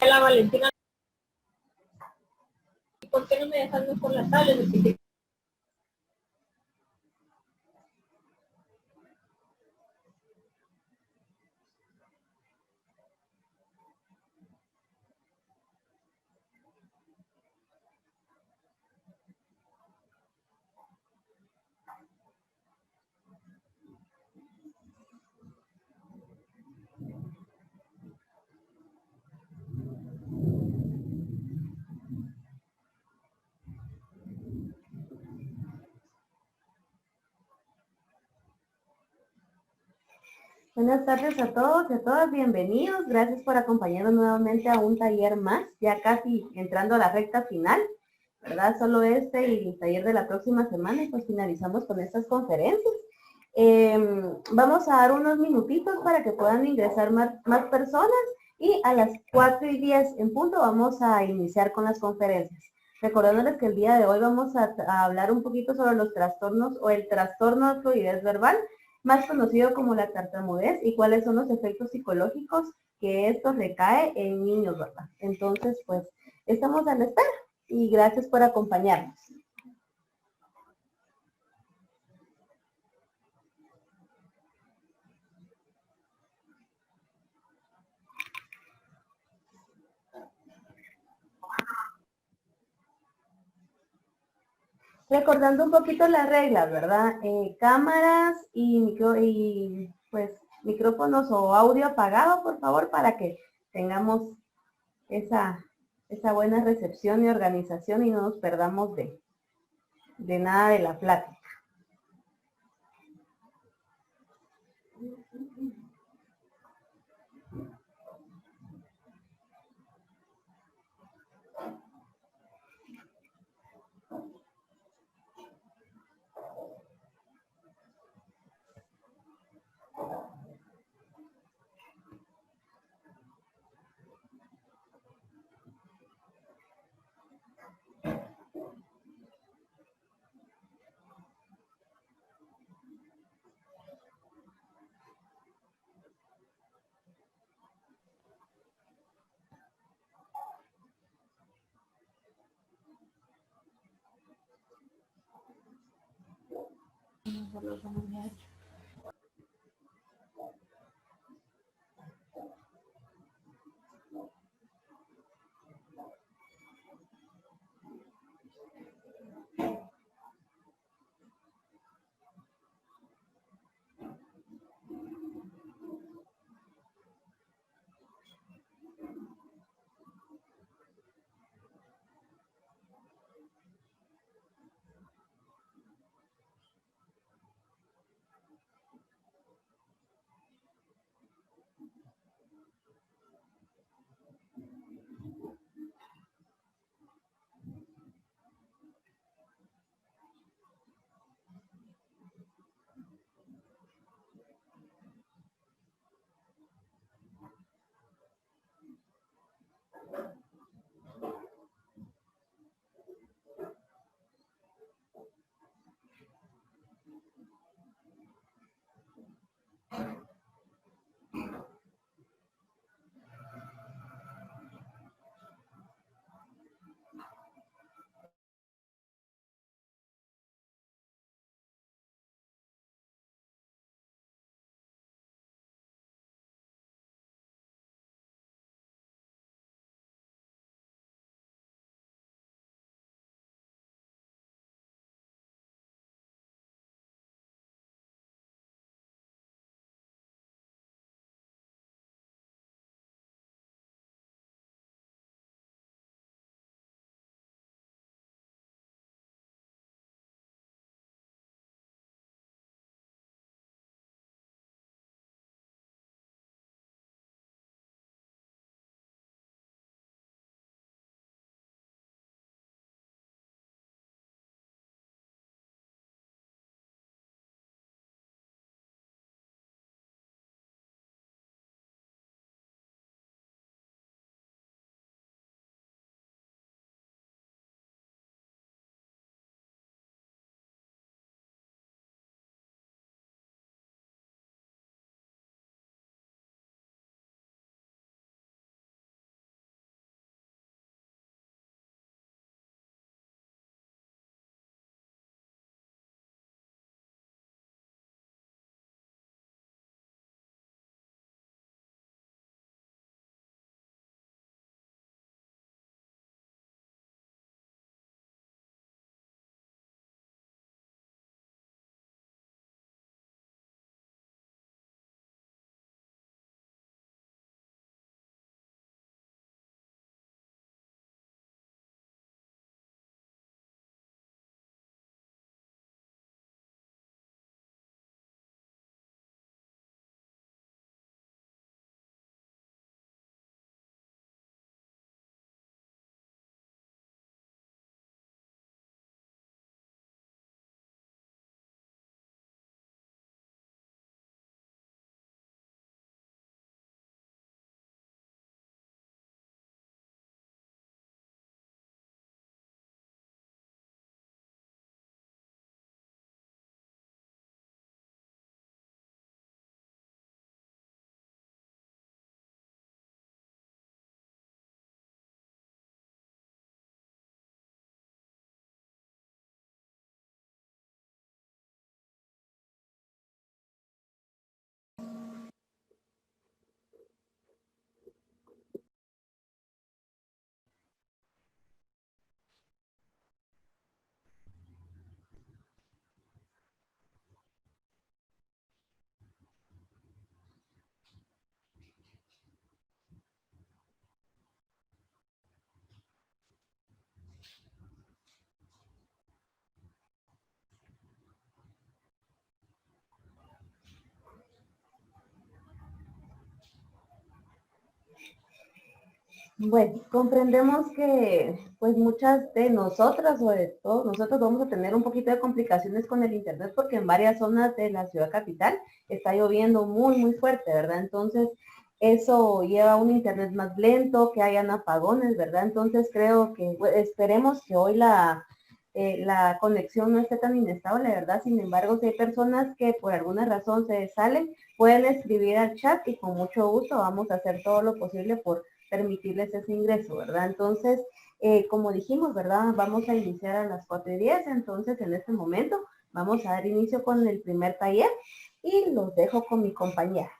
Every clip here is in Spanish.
La Valentina, ¿por qué no me dejas por la tablet? Buenas tardes a todos y a todas, bienvenidos. Gracias por acompañarnos nuevamente a un taller más, ya casi entrando a la recta final, ¿verdad? Solo este y el taller de la próxima semana y pues finalizamos con estas conferencias. Vamos a dar unos minutitos para que puedan ingresar más personas y a las 4:10 en punto vamos a iniciar con las conferencias. Recordándoles que el día de hoy vamos a hablar un poquito sobre los trastornos o el trastorno de fluidez verbal, más conocido como la tartamudez, y cuáles son los efectos psicológicos que esto recae en niños, ¿verdad? Entonces, pues, estamos a la espera y gracias por acompañarnos. Recordando un poquito las reglas, ¿verdad? Cámaras y pues micrófonos o audio apagado, por favor, para que tengamos esa buena recepción y organización y no nos perdamos de nada de la plática. Bueno, comprendemos que pues muchas de nosotras, sobre todo nosotros, vamos a tener un poquito de complicaciones con el internet porque en varias zonas de la ciudad capital está lloviendo muy fuerte, ¿verdad? Entonces eso lleva a un internet más lento, que hayan apagones, ¿verdad? Entonces creo que esperemos que hoy la conexión no esté tan inestable, ¿verdad? Sin embargo, si hay personas que por alguna razón se salen, pueden escribir al chat y con mucho gusto vamos a hacer todo lo posible por permitirles ese ingreso, ¿verdad? Entonces, como dijimos, ¿verdad? Vamos a iniciar a las 4:10, entonces en este momento vamos a dar inicio con el primer taller y los dejo con mi compañera.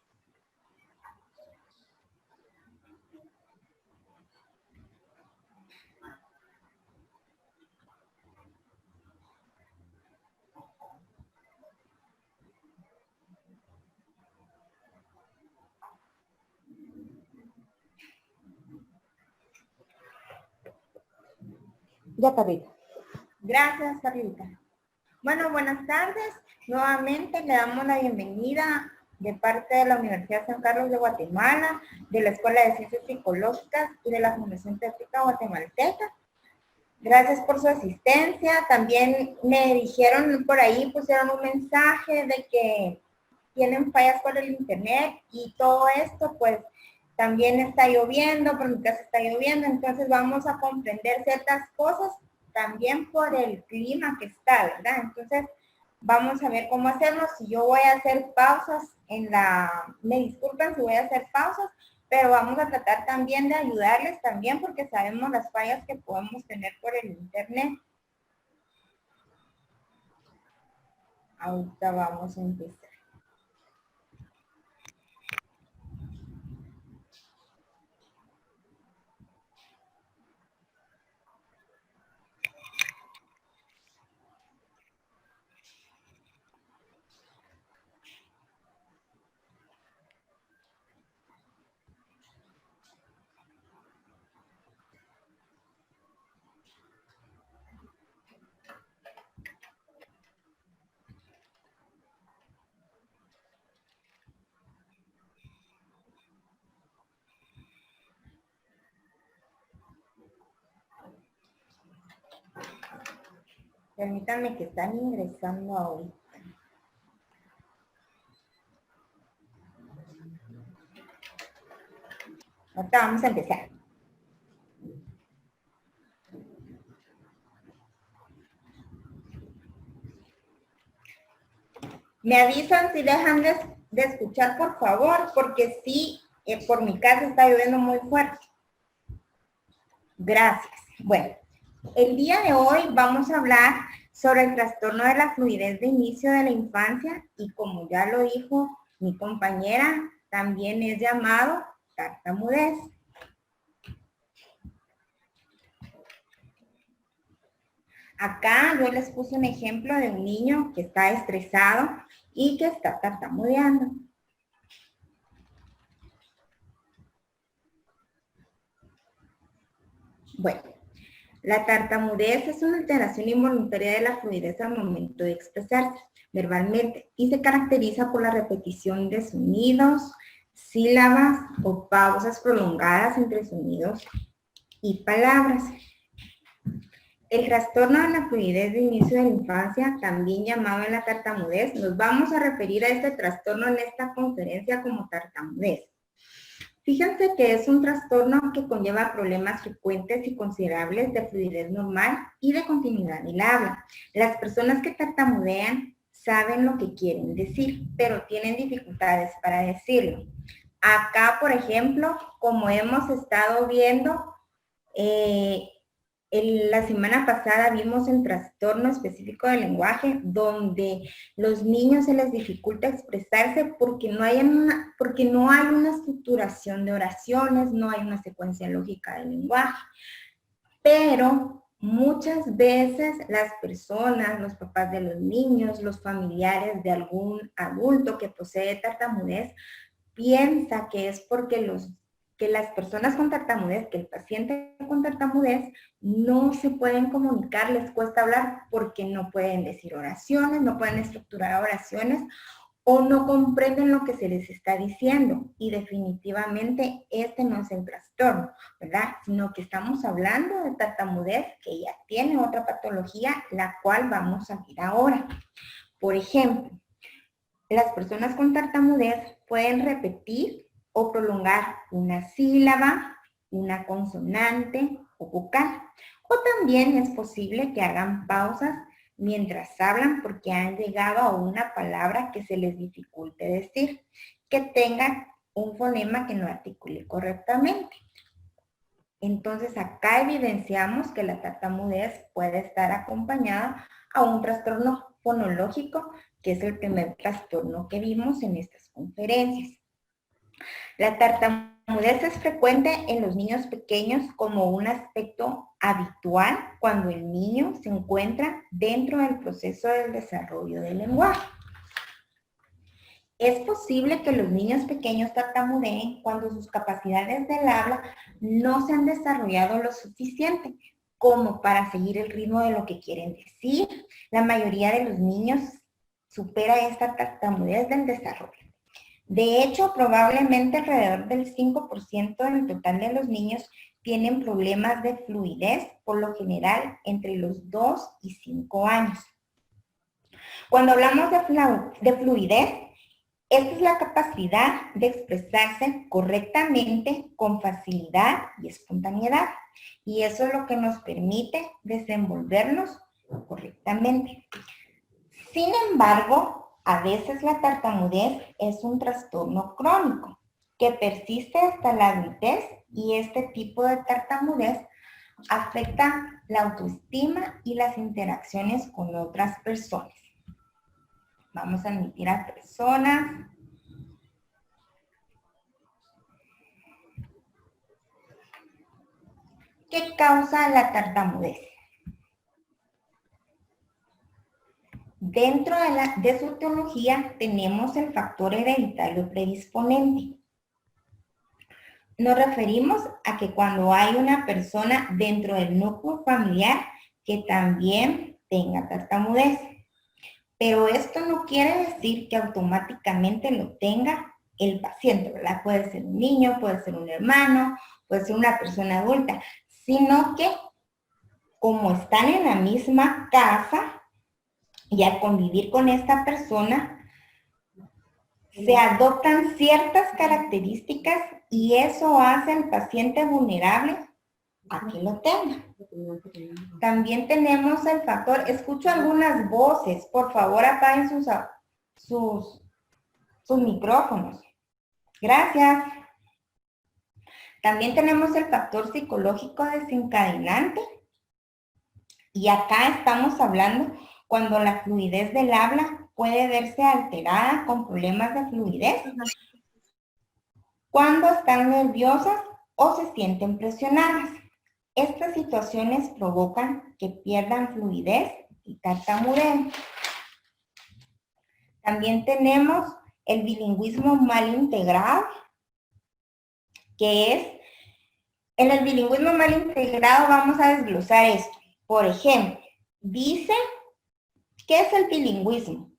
Ya, Carlita. Gracias, Carlita. Bueno, buenas tardes. Nuevamente le damos la bienvenida de parte de la Universidad San Carlos de Guatemala, de la Escuela de Ciencias Psicológicas y de la Fundación Teótica Guatemalteca. Gracias por su asistencia. También me dijeron por ahí, pusieron un mensaje de que tienen fallas con el internet y todo esto, pues también está lloviendo, por mi casa está lloviendo, entonces vamos a comprender ciertas cosas también por el clima que está, ¿verdad? Entonces vamos a ver cómo hacerlo. Si yo voy a hacer pausas me disculpan si voy a hacer pausas, pero vamos a tratar también de ayudarles también porque sabemos las fallas que podemos tener por el internet. Ahorita vamos a empezar. Permítanme que están ingresando ahorita. Ahorita vamos a empezar. Me avisan si dejan de escuchar, por favor, porque sí, por mi casa está lloviendo muy fuerte. Gracias. Bueno, el día de hoy vamos a hablar sobre el trastorno de la fluidez de inicio de la infancia y como ya lo dijo mi compañera, también es llamado tartamudez. Acá yo les puse un ejemplo de un niño que está estresado y que está tartamudeando. Bueno, la tartamudez es una alteración involuntaria de la fluidez al momento de expresarse verbalmente y se caracteriza por la repetición de sonidos, sílabas o pausas prolongadas entre sonidos y palabras. El trastorno de la fluidez de inicio de la infancia, también llamado en la tartamudez, nos vamos a referir a este trastorno en esta conferencia como tartamudez. Fíjense que es un trastorno que conlleva problemas frecuentes y considerables de fluidez normal y de continuidad del habla. Las personas que tartamudean saben lo que quieren decir, pero tienen dificultades para decirlo. Acá, por ejemplo, como hemos estado viendo, la semana pasada vimos el trastorno específico del lenguaje donde los niños se les dificulta expresarse porque no hay una estructuración de oraciones, no hay una secuencia lógica del lenguaje. Pero muchas veces las personas, los papás de los niños, los familiares de algún adulto que posee tartamudez, piensa que es porque las personas con tartamudez, que el paciente con tartamudez no se pueden comunicar, les cuesta hablar porque no pueden decir oraciones, no pueden estructurar oraciones o no comprenden lo que se les está diciendo. Y definitivamente este no es el trastorno, ¿verdad? Sino que estamos hablando de tartamudez que ya tiene otra patología, la cual vamos a ver ahora. Por ejemplo, las personas con tartamudez pueden repetir o prolongar una sílaba, una consonante o vocal. O también es posible que hagan pausas mientras hablan porque han llegado a una palabra que se les dificulte decir, que tenga un fonema que no articule correctamente. Entonces acá evidenciamos que la tartamudez puede estar acompañada a un trastorno fonológico, que es el primer trastorno que vimos en estas conferencias. La tartamudez es frecuente en los niños pequeños como un aspecto habitual cuando el niño se encuentra dentro del proceso del desarrollo del lenguaje. Es posible que los niños pequeños tartamudeen cuando sus capacidades del habla no se han desarrollado lo suficiente como para seguir el ritmo de lo que quieren decir. La mayoría de los niños supera esta tartamudez del desarrollo. De hecho, probablemente alrededor del 5% del total de los niños tienen problemas de fluidez, por lo general entre los 2 y 5 años. Cuando hablamos de fluidez, esta es la capacidad de expresarse correctamente, con facilidad y espontaneidad. Y eso es lo que nos permite desenvolvernos correctamente. Sin embargo, a veces la tartamudez es un trastorno crónico que persiste hasta la adultez y este tipo de tartamudez afecta la autoestima y las interacciones con otras personas. Vamos a admitir a personas. ¿Qué causa la tartamudez? Dentro de su etiología tenemos el factor hereditario predisponente. Nos referimos a que cuando hay una persona dentro del núcleo familiar que también tenga tartamudez. Pero esto no quiere decir que automáticamente lo tenga el paciente, ¿verdad? Puede ser un niño, puede ser un hermano, puede ser una persona adulta, sino que como están en la misma casa y al convivir con esta persona, se adoptan ciertas características y eso hace al paciente vulnerable a que lo tenga. También tenemos el factor, escucho algunas voces, por favor apaguen sus micrófonos. Gracias. También tenemos el factor psicológico desencadenante y acá estamos hablando cuando la fluidez del habla puede verse alterada con problemas de fluidez, cuando están nerviosas o se sienten presionadas. Estas situaciones provocan que pierdan fluidez y tartamudeen. También tenemos el bilingüismo mal integrado, que es, en el bilingüismo mal integrado vamos a desglosar esto. Por ejemplo, dice, ¿qué es el bilingüismo?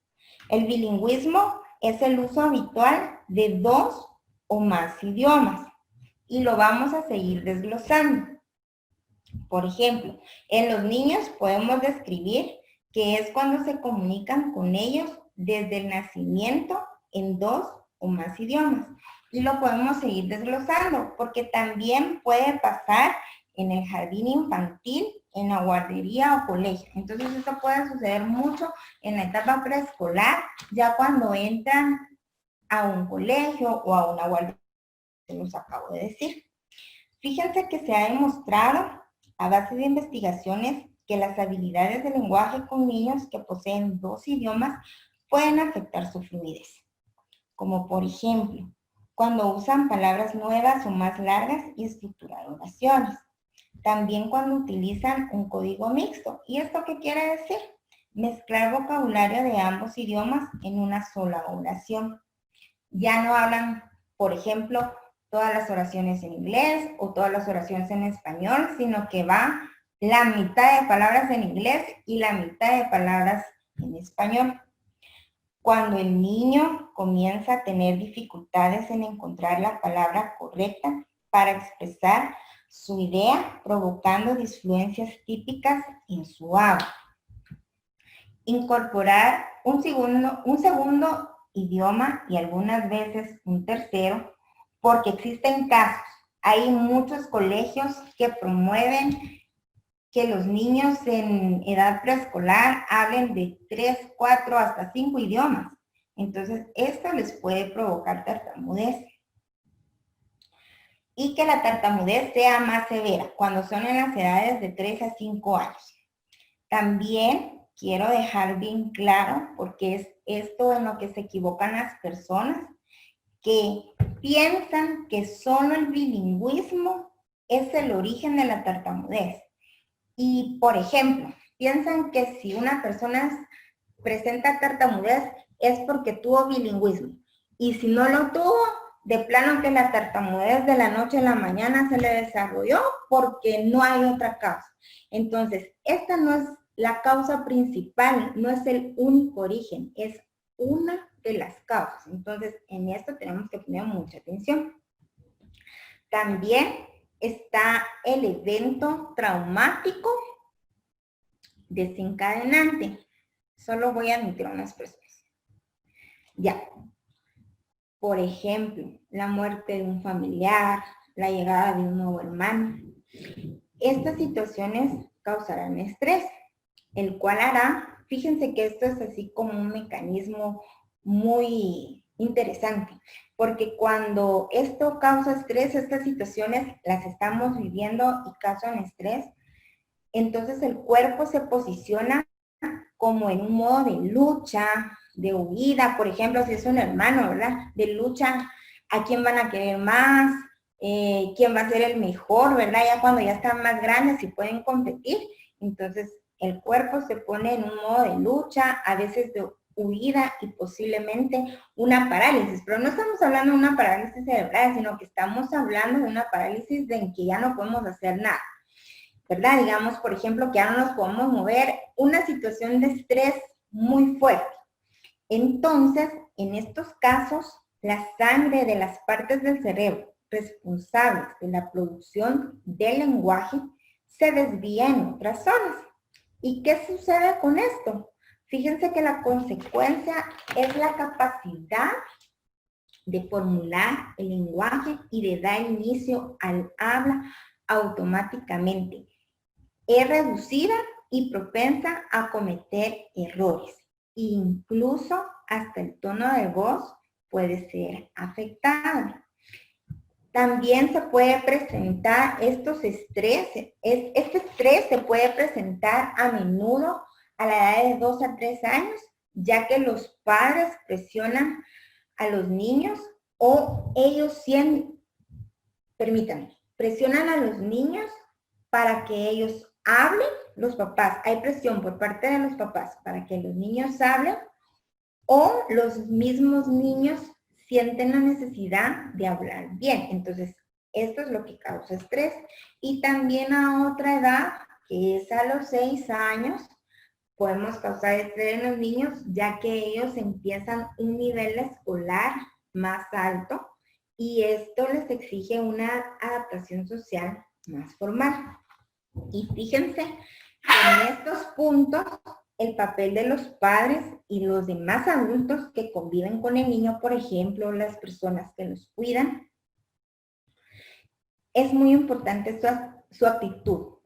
El bilingüismo es el uso habitual de 2 o más idiomas y lo vamos a seguir desglosando. Por ejemplo, en los niños podemos describir que es cuando se comunican con ellos desde el nacimiento en 2 o más idiomas. Y lo podemos seguir desglosando porque también puede pasar en el jardín infantil, en la guardería o colegio. Entonces esto puede suceder mucho en la etapa preescolar, ya cuando entran a un colegio o a una guardería, se los acabo de decir. Fíjense que se ha demostrado a base de investigaciones que las habilidades de lenguaje con niños que poseen 2 idiomas pueden afectar su fluidez. Como por ejemplo, cuando usan palabras nuevas o más largas y estructurar oraciones. También cuando utilizan un código mixto. ¿Y esto qué quiere decir? Mezclar vocabulario de ambos idiomas en una sola oración. Ya no hablan, por ejemplo, todas las oraciones en inglés o todas las oraciones en español, sino que va la mitad de palabras en inglés y la mitad de palabras en español. cuando el niño comienza a tener dificultades en encontrar la palabra correcta para expresar su idea, provocando disfluencias típicas en su habla. Incorporar un segundo idioma y algunas veces un tercero, porque existen casos. Hay muchos colegios que promueven que los niños en edad preescolar hablen de 3, 4, hasta 5 idiomas. Entonces, esto les puede provocar tartamudez. Y que la tartamudez sea más severa, cuando son en las edades de 3 a 5 años. También quiero dejar bien claro, porque es esto en lo que se equivocan las personas, que piensan que solo el bilingüismo es el origen de la tartamudez. Y, por ejemplo, piensan que si una persona presenta tartamudez es porque tuvo bilingüismo. Y si no lo tuvo, de plano que la tartamudez de la noche a la mañana se le desarrolló porque no hay otra causa. Entonces, esta no es la causa principal, no es el único origen, es una de las causas. Entonces, en esto tenemos que poner mucha atención. También está el evento traumático desencadenante. Solo voy a admitir unas personas. Ya. Por ejemplo, la muerte de un familiar, la llegada de un nuevo hermano. Estas situaciones causarán estrés, el cual hará, fíjense que esto es así como un mecanismo muy interesante, porque cuando esto causa estrés, estas situaciones las estamos viviendo y causan estrés, entonces el cuerpo se posiciona como en un modo de lucha, de huida, por ejemplo, si es un hermano, ¿verdad? De lucha, ¿a quién van a querer más? ¿Quién va a ser el mejor, verdad? Ya cuando ya están más grandes y pueden competir, entonces el cuerpo se pone en un modo de lucha, a veces de huida y posiblemente una parálisis, pero no estamos hablando de una parálisis cerebral, sino que estamos hablando de una parálisis de en que ya no podemos hacer nada, ¿verdad? Digamos, por ejemplo, que ya no nos podemos mover, una situación de estrés muy fuerte. Entonces, en estos casos, la sangre de las partes del cerebro responsables de la producción del lenguaje se desvía en otras zonas. ¿Y qué sucede con esto? Fíjense que la consecuencia es la capacidad de formular el lenguaje y de dar inicio al habla automáticamente. Es reducida y propensa a cometer errores. Incluso hasta el tono de voz puede ser afectado. También se puede presentar estos estreses. Este estrés se puede presentar a menudo a la edad de 2 a 3 años, ya que los padres presionan a los niños o ellos presionan a los niños para que ellos hablen, los papás. Hay presión por parte de los papás para que los niños hablen o los mismos niños sienten la necesidad de hablar bien. Entonces, esto es lo que causa estrés. Y también a otra edad, que es a los 6 años, podemos causar estrés en los niños, ya que ellos empiezan un nivel escolar más alto y esto les exige una adaptación social más formal. Y fíjense que en estos puntos, el papel de los padres y los demás adultos que conviven con el niño, por ejemplo, las personas que los cuidan, es muy importante su actitud,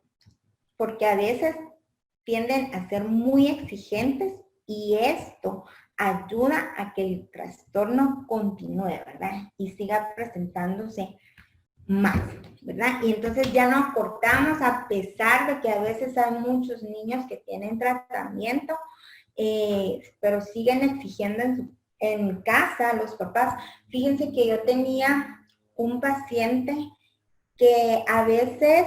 porque a veces tienden a ser muy exigentes y esto ayuda a que el trastorno continúe, ¿verdad? Y siga presentándose más, ¿verdad? Y entonces ya no aportamos, a pesar de que a veces hay muchos niños que tienen tratamiento, pero siguen exigiendo en casa los papás. Fíjense que yo tenía un paciente que a veces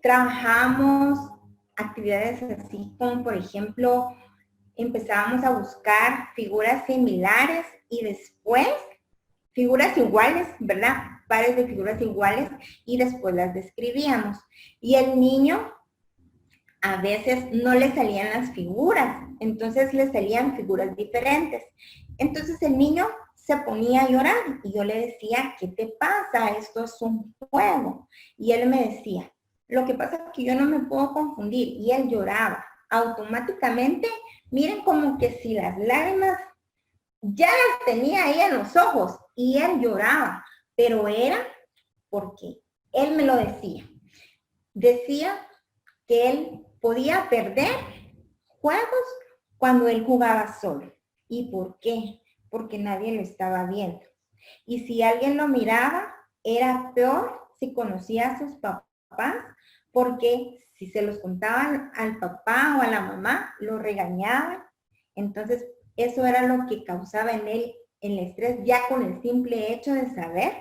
trabajamos actividades así como, por ejemplo, empezábamos a buscar figuras similares y después figuras iguales, ¿verdad? Pares de figuras iguales y después las describíamos. Y el niño a veces no le salían las figuras, entonces le salían figuras diferentes. Entonces el niño se ponía a llorar y yo le decía, ¿qué te pasa? Esto es un juego. Y él me decía, lo que pasa es que yo no me puedo confundir. Y él lloraba. Automáticamente, miren como que si las lágrimas ya las tenía ahí en los ojos y él lloraba, pero era porque él me lo decía. Decía que él podía perder juegos cuando él jugaba solo. ¿Y por qué? Porque nadie lo estaba viendo. Y si alguien lo miraba, era peor si conocía a sus papás, porque si se los contaban al papá o a la mamá, lo regañaban. Entonces, eso era lo que causaba en él el estrés, ya con el simple hecho de saber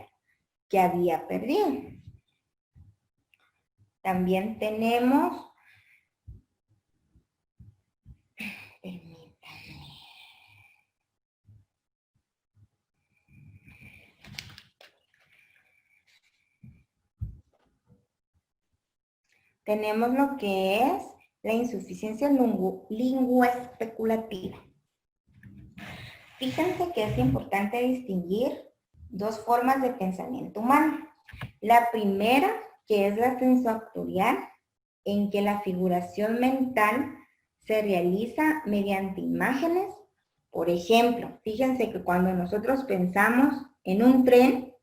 que había perdido. También tenemos, tenemos lo que es la insuficiencia lingüoespeculativa. Fíjense que es importante distinguir dos formas de pensamiento humano. La primera, que es la sensorial, en que la figuración mental se realiza mediante imágenes. Por ejemplo, fíjense que cuando nosotros pensamos en un tren,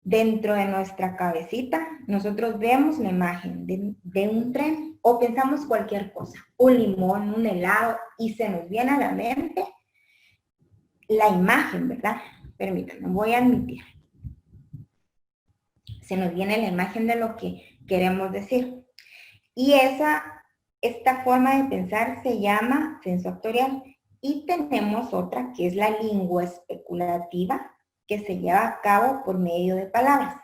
dentro de nuestra cabecita, nosotros vemos la imagen de un tren o pensamos cualquier cosa, un limón, un helado, y se nos viene a la mente la imagen, ¿verdad? Permítanme, voy a admitir. Se nos viene la imagen de lo que queremos decir. Y esta forma de pensar se llama sensorial. Y tenemos otra que es la lingüoespeculativa, que se lleva a cabo por medio de palabras.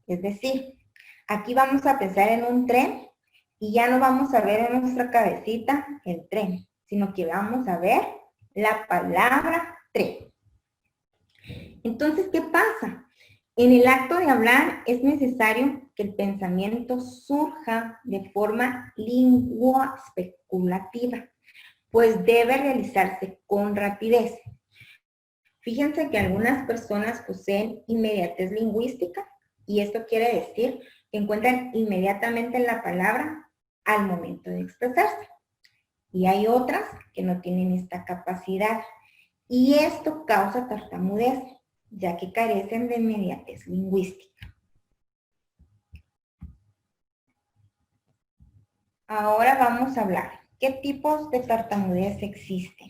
Es decir, aquí vamos a pensar en un tren y ya no vamos a ver en nuestra cabecita el tren, sino que vamos a ver la palabra tren. Entonces, ¿qué pasa? En el acto de hablar es necesario que el pensamiento surja de forma lingüoespeculativa, pues debe realizarse con rapidez. Fíjense que algunas personas poseen inmediatez lingüística y esto quiere decir que encuentran inmediatamente la palabra al momento de expresarse. Y hay otras que no tienen esta capacidad y esto causa tartamudez, ya que carecen de inmediatez lingüística. Ahora vamos a hablar. ¿Qué tipos de tartamudez existen?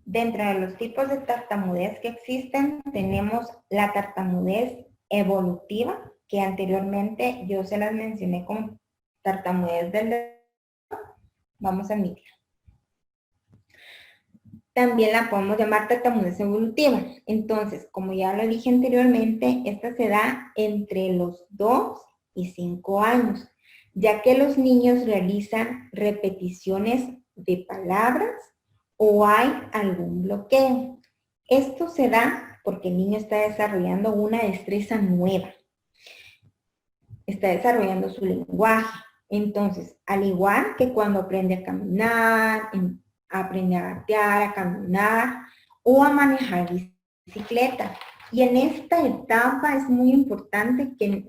Dentro de los tipos de tartamudez que existen, tenemos la tartamudez evolutiva, que anteriormente yo se las mencioné como tartamudez del... Vamos a admitir. También la podemos llamar tartamudez evolutiva. Entonces, como ya lo dije anteriormente, esta se da entre los 2 y 5 años, ya que los niños realizan repeticiones de palabras o hay algún bloqueo. Esto se da porque el niño está desarrollando una destreza nueva. Está desarrollando su lenguaje. Entonces, al igual que cuando aprende a caminar, aprende a gatear, a caminar o a manejar bicicleta. Y en esta etapa es muy importante que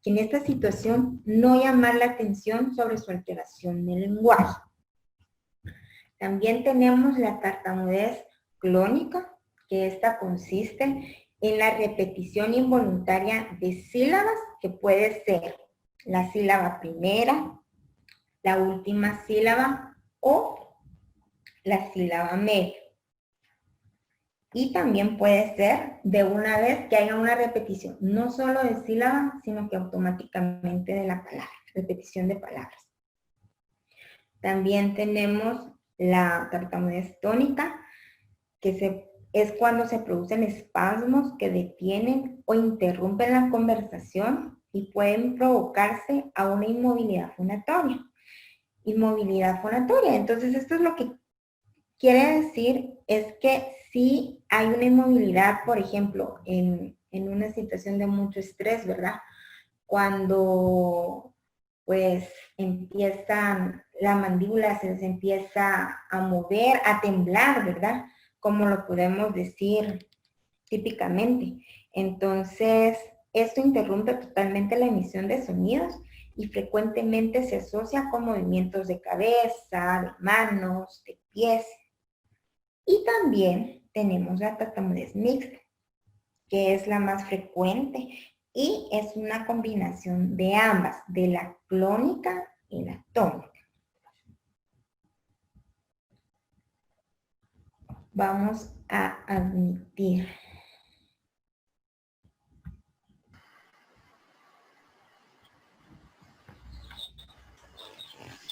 en esta situación no llamar la atención sobre su alteración del lenguaje. También tenemos la tartamudez clónica, que esta consiste en la repetición involuntaria de sílabas, que puede ser la sílaba primera, la última sílaba o la sílaba media. Y también puede ser de una vez que haya una repetición, no solo de sílaba, sino que automáticamente de la palabra, repetición de palabras. También tenemos la tartamudez tónica, que es cuando se producen espasmos que detienen o interrumpen la conversación y pueden provocarse a una inmovilidad fonatoria. Inmovilidad fonatoria. Entonces, esto es lo que quiere decir, es que si hay una inmovilidad, por ejemplo, en una situación de mucho estrés, ¿verdad? cuando pues la mandíbula se les empieza a mover, a temblar, ¿verdad? Como lo podemos decir típicamente. Entonces, esto interrumpe totalmente la emisión de sonidos y frecuentemente se asocia con movimientos de cabeza, de manos, de pies. Y también tenemos la tartamudez mixta, que es la más frecuente y es una combinación de ambas, de la clónica y la tónica. Vamos a admitir.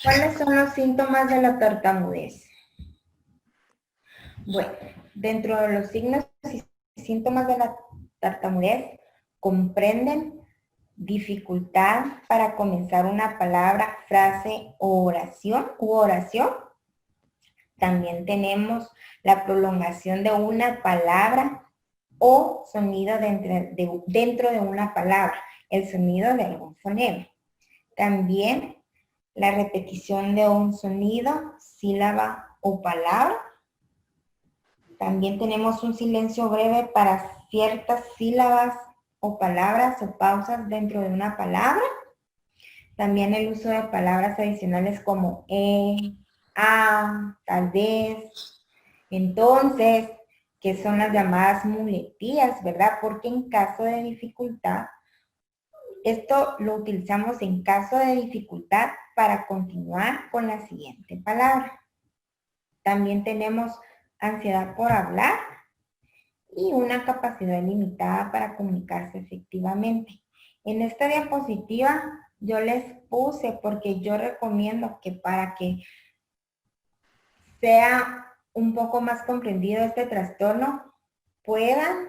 ¿Cuáles son los síntomas de la tartamudez? Bueno, dentro de los signos y síntomas de la tartamudez comprenden dificultad para comenzar una palabra, frase o oración. También tenemos la prolongación de una palabra o sonido dentro de una palabra, el sonido de algún fonema. También la repetición de un sonido, sílaba o palabra. También tenemos un silencio breve para ciertas sílabas o palabras o pausas dentro de una palabra. También el uso de palabras adicionales como tal vez, entonces, que son las llamadas muletillas, ¿verdad? Porque en caso de dificultad, esto lo utilizamos en caso de dificultad para continuar con la siguiente palabra. También tenemos ansiedad por hablar y una capacidad limitada para comunicarse efectivamente. En esta diapositiva yo les puse porque yo recomiendo que para que sea un poco más comprendido este trastorno, puedan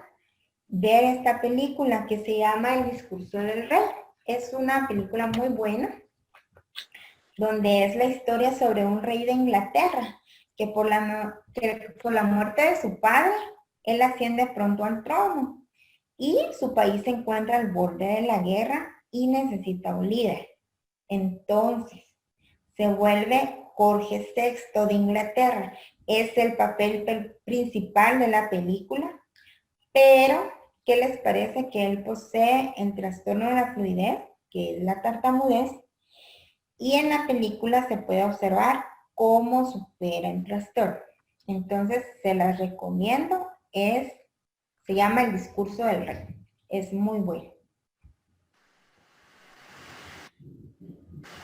ver esta película que se llama El discurso del rey. Es una película muy buena, donde es la historia sobre un rey de Inglaterra, que por la muerte de su padre, él asciende pronto al trono, y su país se encuentra al borde de la guerra y necesita un líder. Entonces, se vuelve Jorge VI de Inglaterra. Es el papel principal de la película, pero ¿qué les parece que él posee el trastorno de la fluidez, que es la tartamudez? Y en la película se puede observar cómo supera el trastorno. Entonces, se las recomiendo. Se llama El discurso del rey. Es muy bueno.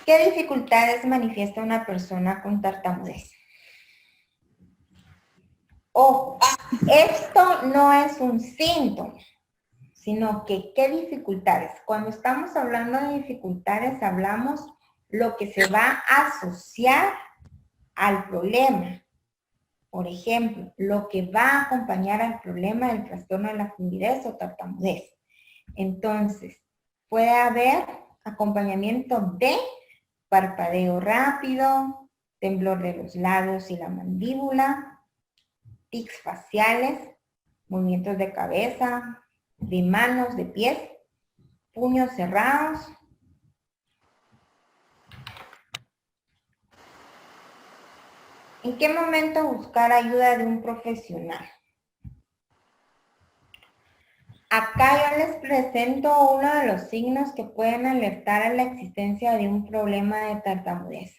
¿Qué dificultades manifiesta una persona con tartamudez? Ojo, esto no es un síntoma, sino que ¿qué dificultades? Cuando estamos hablando de dificultades, hablamos lo que se va a asociar al problema. Por ejemplo, lo que va a acompañar al problema del trastorno de la fluidez o tartamudez. Entonces, puede haber acompañamiento de parpadeo rápido, temblor de los labios y la mandíbula, tics faciales, movimientos de cabeza, de manos, de pies, puños cerrados. ¿En qué momento buscar ayuda de un profesional? Acá yo les presento uno de los signos que pueden alertar a la existencia de un problema de tartamudez.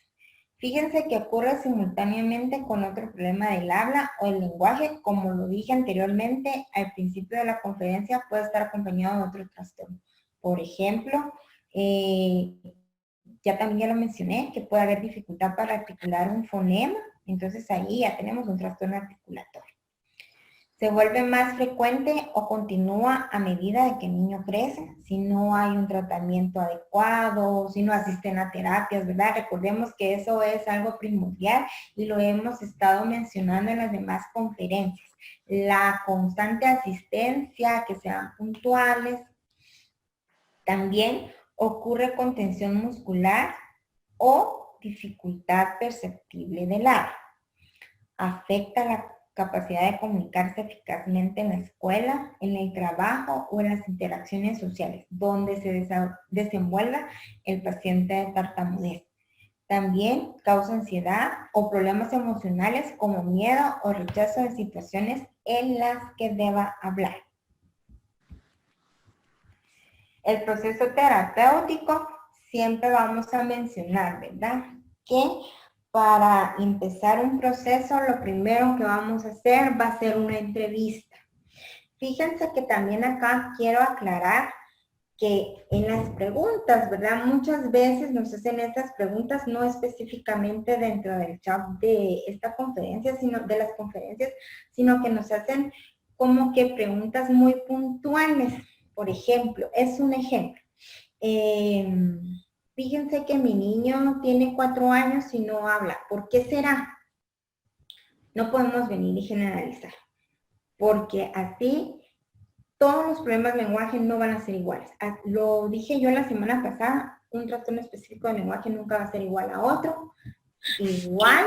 Fíjense que ocurre simultáneamente con otro problema del habla o del lenguaje, como lo dije anteriormente al principio de la conferencia, puede estar acompañado de otro trastorno. Por ejemplo, ya lo mencioné, que puede haber dificultad para articular un fonema, entonces ahí ya tenemos un trastorno articulatorio. Se vuelve más frecuente o continúa a medida de que el niño crece, si no hay un tratamiento adecuado, si no asisten a terapias, ¿verdad? Recordemos que eso es algo primordial y lo hemos estado mencionando en las demás conferencias. La constante asistencia, que sean puntuales. También ocurre con tensión muscular o dificultad perceptible del habla. Afecta la capacidad de comunicarse eficazmente en la escuela, en el trabajo o en las interacciones sociales, donde se desenvuelva el paciente de tartamudez. También causa ansiedad o problemas emocionales como miedo o rechazo de situaciones en las que deba hablar. El proceso terapéutico siempre vamos a mencionar, ¿verdad? Que para empezar un proceso, lo primero que vamos a hacer va a ser una entrevista. Fíjense que también acá quiero aclarar que en las preguntas, ¿verdad? Muchas veces nos hacen estas preguntas no específicamente dentro del chat de esta conferencia, sino de las conferencias, sino que nos hacen como que preguntas muy puntuales. Por ejemplo, es un ejemplo. Fíjense que mi niño tiene 4 años y no habla. ¿Por qué será? No podemos venir y generalizar, porque así todos los problemas de lenguaje no van a ser iguales. Lo dije yo la semana pasada, un trastorno específico de lenguaje nunca va a ser igual a otro. Igual,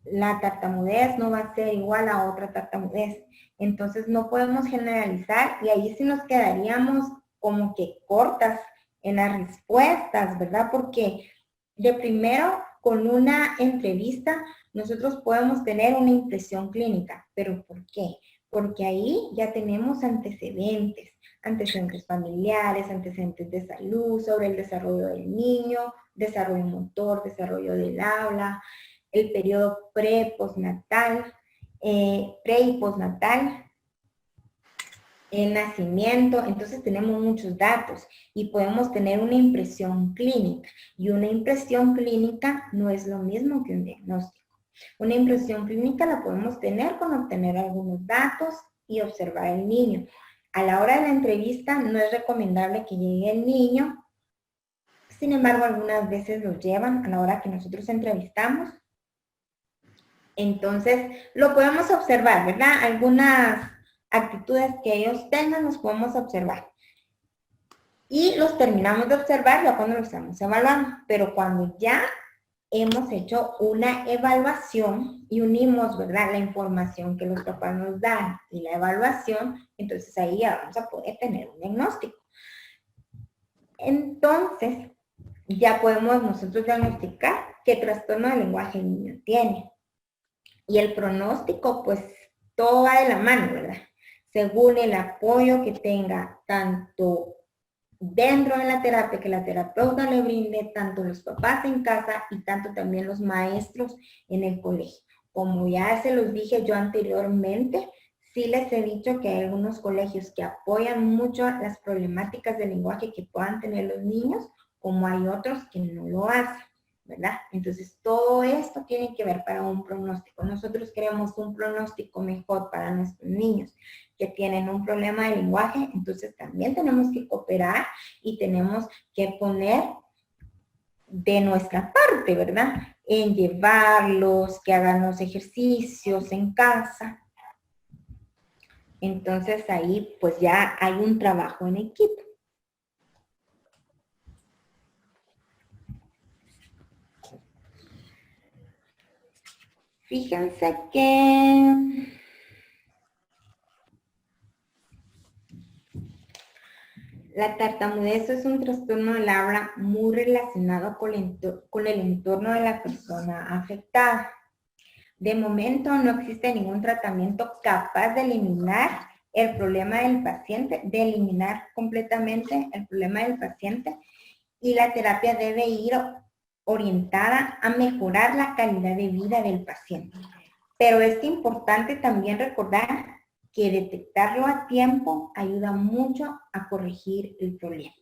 la tartamudez no va a ser igual a otra tartamudez. Entonces no podemos generalizar y ahí sí nos quedaríamos como que cortas en las respuestas, ¿verdad? Porque de primero, con una entrevista, nosotros podemos tener una impresión clínica. ¿Pero por qué? Porque ahí ya tenemos antecedentes familiares, antecedentes de salud, sobre el desarrollo del niño, desarrollo motor, desarrollo del habla, el periodo pre y postnatal, el nacimiento. Entonces tenemos muchos datos y podemos tener una impresión clínica. Y una impresión clínica no es lo mismo que un diagnóstico. Una impresión clínica la podemos tener con obtener algunos datos y observar al niño. A la hora de la entrevista no es recomendable que llegue el niño. Sin embargo, algunas veces lo llevan a la hora que nosotros entrevistamos. Entonces, lo podemos observar, ¿verdad? Algunas actitudes que ellos tengan los podemos observar. Y los terminamos de observar ya cuando los estamos evaluando. Pero cuando ya hemos hecho una evaluación y unimos, ¿verdad?, la información que los papás nos dan y la evaluación, entonces ahí ya vamos a poder tener un diagnóstico. Entonces, ya podemos nosotros diagnosticar qué trastorno de lenguaje el niño tiene. Y el pronóstico, pues, todo va de la mano, ¿verdad? Según el apoyo que tenga tanto dentro de la terapia, que la terapeuta le brinde, tanto los papás en casa y tanto también los maestros en el colegio. Como ya se los dije yo anteriormente, sí les he dicho que hay algunos colegios que apoyan mucho las problemáticas de lenguaje que puedan tener los niños, como hay otros que no lo hacen, ¿verdad? Entonces, todo esto tiene que ver para un pronóstico. Nosotros queremos un pronóstico mejor para nuestros niños que tienen un problema de lenguaje, entonces también tenemos que cooperar y tenemos que poner de nuestra parte, ¿verdad? En llevarlos, que hagan los ejercicios en casa. Entonces ahí pues ya hay un trabajo en equipo. Fíjense que la tartamudez es un trastorno del habla muy relacionado con el entorno de la persona afectada. De momento no existe ningún tratamiento capaz de eliminar el problema del paciente, de eliminar completamente el problema del paciente, y la terapia debe ir orientada a mejorar la calidad de vida del paciente. Pero es importante también recordar que detectarlo a tiempo ayuda mucho a corregir el problema.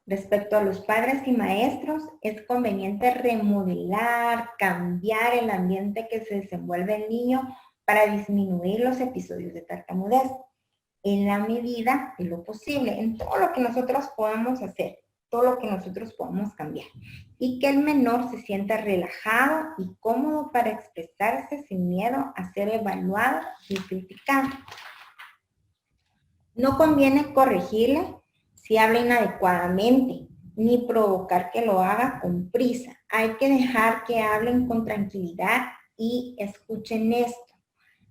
Respecto a los padres y maestros, es conveniente remodelar, cambiar el ambiente que se desenvuelve el niño para disminuir los episodios de tartamudez en la medida de lo posible, en todo lo que nosotros podamos hacer, todo lo que nosotros podamos cambiar. Y que el menor se sienta relajado y cómodo para expresarse sin miedo a ser evaluado y criticado. No conviene corregirle si habla inadecuadamente, ni provocar que lo haga con prisa. Hay que dejar que hablen con tranquilidad y escuchen esto.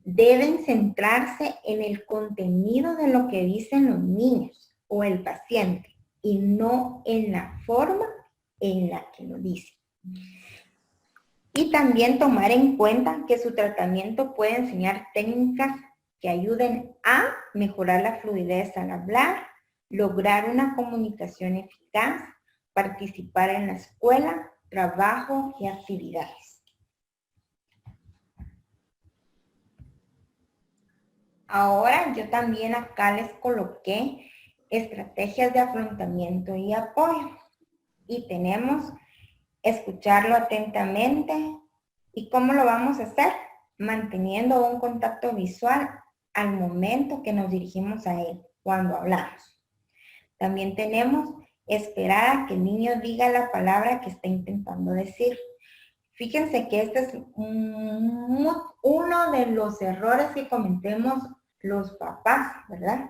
Deben centrarse en el contenido de lo que dicen los niños o el paciente y no en la forma en la que lo dicen. Y también tomar en cuenta que su tratamiento puede enseñar técnicas que ayuden a mejorar la fluidez al hablar, lograr una comunicación eficaz, participar en la escuela, trabajo y actividades. Ahora yo también acá les coloqué estrategias de afrontamiento y apoyo. Y tenemos escucharlo atentamente. ¿Y cómo lo vamos a hacer? Manteniendo un contacto visual al momento que nos dirigimos a él, cuando hablamos. También tenemos esperar a que el niño diga la palabra que está intentando decir. Fíjense que este es uno de los errores que cometemos los papás, ¿verdad?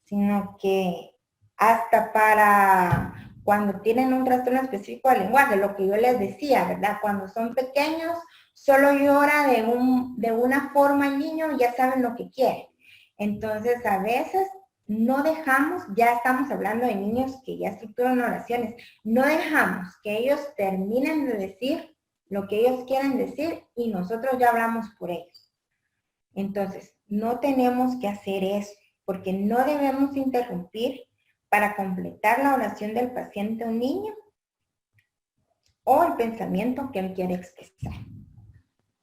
Sino que hasta para cuando tienen un trastorno específico del lenguaje, lo que yo les decía, ¿verdad? Cuando son pequeños, solo llora de una forma el niño, ya saben lo que quiere. Entonces, a veces no dejamos, ya estamos hablando de niños que ya estructuran oraciones, no dejamos que ellos terminen de decir lo que ellos quieren decir y nosotros ya hablamos por ellos. Entonces, no tenemos que hacer eso, porque no debemos interrumpir para completar la oración del paciente o niño o el pensamiento que él quiere expresar.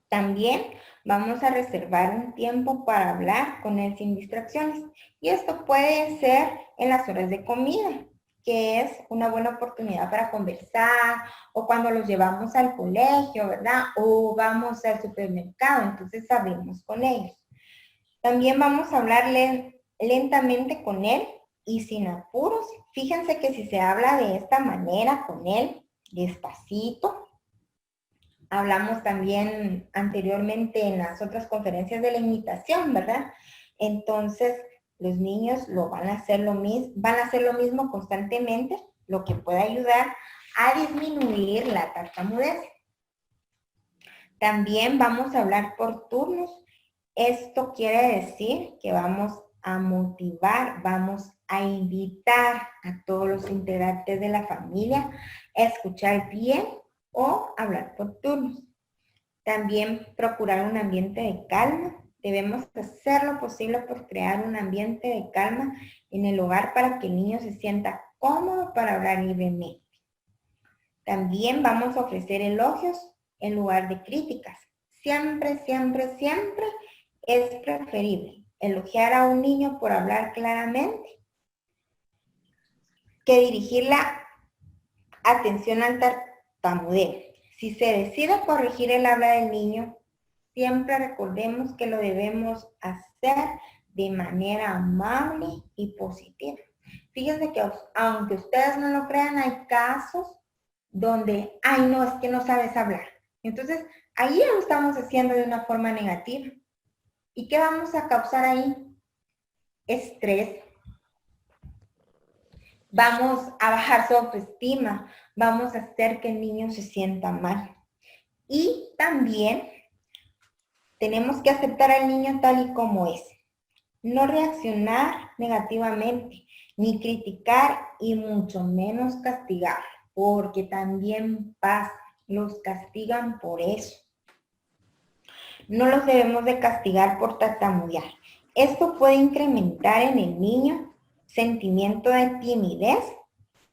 También vamos a reservar un tiempo para hablar con él sin distracciones. Y esto puede ser en las horas de comida, que es una buena oportunidad para conversar, o cuando los llevamos al colegio, ¿verdad? O vamos al supermercado, entonces hablemos con ellos. También vamos a hablar lentamente con él y sin apuros. Fíjense que si se habla de esta manera con él, despacito, hablamos también anteriormente en las otras conferencias de la imitación, ¿verdad? Entonces, los niños van a hacer lo mismo constantemente, lo que puede ayudar a disminuir la tartamudez. También vamos a hablar por turnos. Esto quiere decir que vamos a motivar, vamos a invitar a todos los integrantes de la familia a escuchar bien o hablar por turnos. También procurar un ambiente de calma. Debemos hacer lo posible por crear un ambiente de calma en el hogar para que el niño se sienta cómodo para hablar libremente. También vamos a ofrecer elogios en lugar de críticas. Siempre, siempre, siempre es preferible elogiar a un niño por hablar claramente que dirigir la atención al tartamudeo. Si se decide corregir el habla del niño, siempre recordemos que lo debemos hacer de manera amable y positiva. Fíjense que aunque ustedes no lo crean, hay casos donde, ay no, es que no sabes hablar. Entonces, ahí lo estamos haciendo de una forma negativa. ¿Y qué vamos a causar ahí? Estrés. Vamos a bajar su autoestima. Vamos a hacer que el niño se sienta mal. Y también tenemos que aceptar al niño tal y como es. No reaccionar negativamente, ni criticar y mucho menos castigar, porque también pasa, los castigan por eso. No los debemos de castigar por tartamudear. Esto puede incrementar en el niño sentimiento de timidez.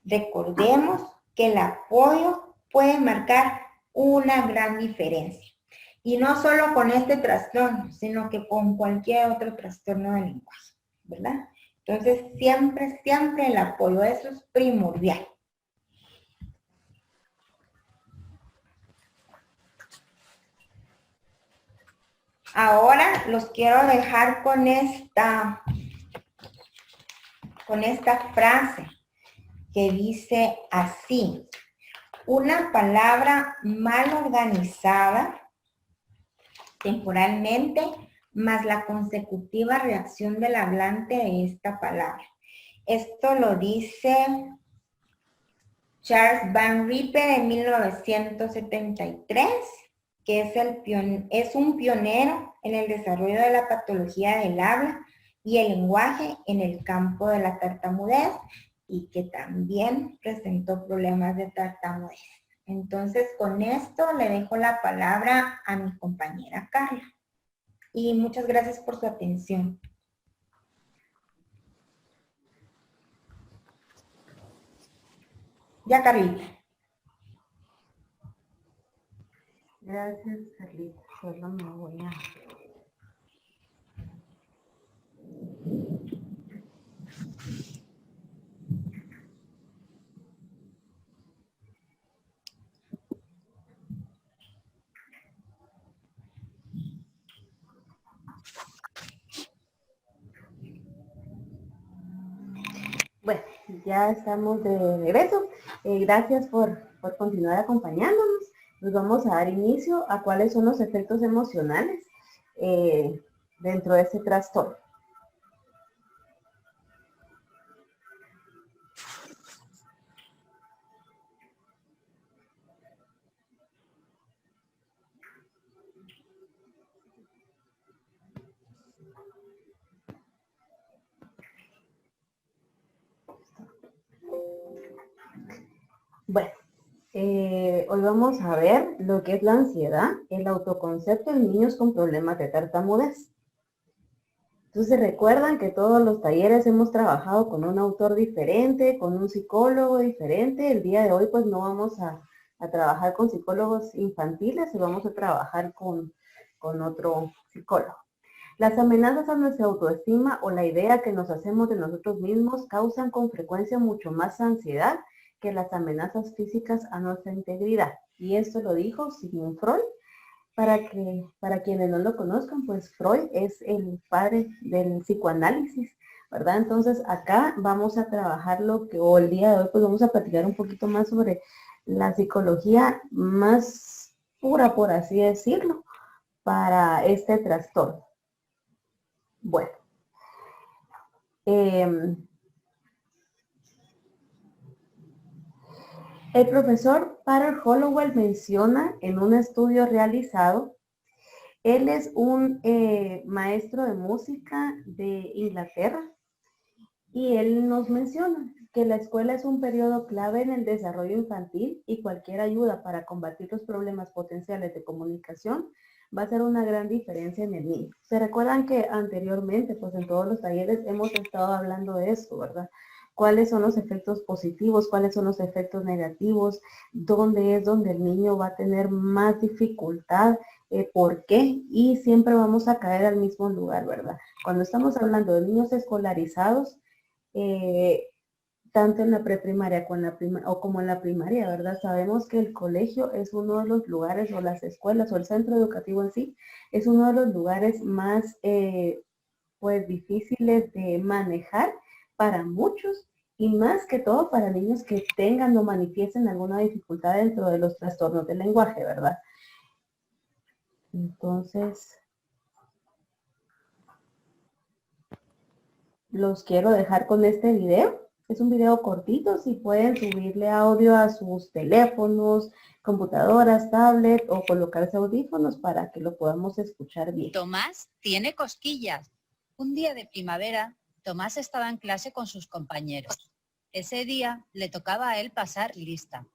Recordemos que el apoyo puede marcar una gran diferencia. Y no solo con este trastorno, sino que con cualquier otro trastorno del lenguaje, ¿verdad? Entonces, siempre, siempre el apoyo, eso es primordial. Ahora los quiero dejar con esta frase que dice así: una palabra mal organizada temporalmente, más la consecutiva reacción del hablante de esta palabra. Esto lo dice Charles Van Riper en 1973 que es un pionero en el desarrollo de la patología del habla y el lenguaje en el campo de la tartamudez y que también presentó problemas de tartamudez. Entonces, con esto le dejo la palabra a mi compañera Carla. Y muchas gracias por su atención. Ya, Carlita. Gracias, Carlita. Solo me voy a... Bueno, ya estamos de regreso. Gracias por continuar acompañándonos. Nos vamos a dar inicio a cuáles son los efectos emocionales dentro de ese trastorno. Bueno, hoy vamos a ver lo que es la ansiedad, el autoconcepto en niños con problemas de tartamudez. Entonces recuerdan que todos los talleres hemos trabajado con un autor diferente, con un psicólogo diferente. El día de hoy pues no vamos a trabajar con psicólogos infantiles, vamos a trabajar con otro psicólogo. Las amenazas a nuestra autoestima o la idea que nos hacemos de nosotros mismos causan con frecuencia mucho más ansiedad que las amenazas físicas a nuestra integridad. Y esto lo dijo Sigmund Freud. Para quienes no lo conozcan, pues Freud es el padre del psicoanálisis, ¿verdad? Entonces acá vamos a trabajar o el día de hoy pues vamos a platicar un poquito más sobre la psicología más pura, por así decirlo, para este trastorno. Bueno. El profesor Peter Hollowell menciona en un estudio realizado, él es un maestro de música de Inglaterra, y él nos menciona que la escuela es un periodo clave en el desarrollo infantil y cualquier ayuda para combatir los problemas potenciales de comunicación va a ser una gran diferencia en el niño. Se recuerdan que anteriormente, pues en todos los talleres hemos estado hablando de esto, ¿verdad? Cuáles son los efectos positivos, cuáles son los efectos negativos, dónde es donde el niño va a tener más dificultad, por qué, y siempre vamos a caer al mismo lugar, ¿verdad? Cuando estamos hablando de niños escolarizados, tanto en la preprimaria como en la primaria, ¿verdad? Sabemos que el colegio es uno de los lugares, o las escuelas, o el centro educativo en sí, es uno de los lugares más, pues, difíciles de manejar para muchos, y más que todo para niños que tengan o manifiesten alguna dificultad dentro de los trastornos del lenguaje, ¿verdad? Entonces, los quiero dejar con este video. Es un video cortito, si pueden subirle audio a sus teléfonos, computadoras, tablet, o colocarse audífonos para que lo podamos escuchar bien. Tomás tiene cosquillas. Un día de primavera, Tomás estaba en clase con sus compañeros. Ese día le tocaba a él pasar lista.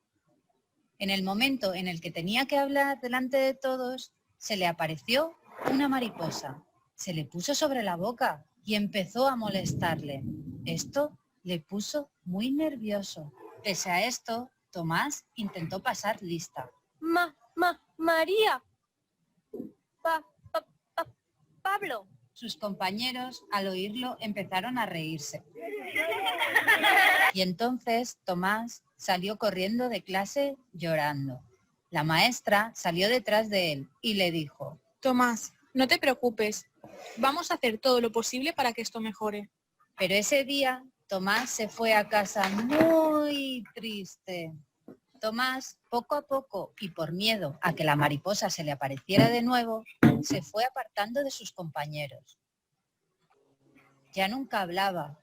En el momento en el que tenía que hablar delante de todos, se le apareció una mariposa. Se le puso sobre la boca y empezó a molestarle. Esto le puso muy nervioso. Pese a esto, Tomás intentó pasar lista. María. Pablo. Sus compañeros, al oírlo, empezaron a reírse. Y entonces Tomás salió corriendo de clase llorando. La maestra salió detrás de él y le dijo: Tomás, no te preocupes. Vamos a hacer todo lo posible para que esto mejore. Pero ese día Tomás se fue a casa muy triste. Tomás, poco a poco, y por miedo a que la mariposa se le apareciera de nuevo, se fue apartando de sus compañeros. Ya nunca hablaba,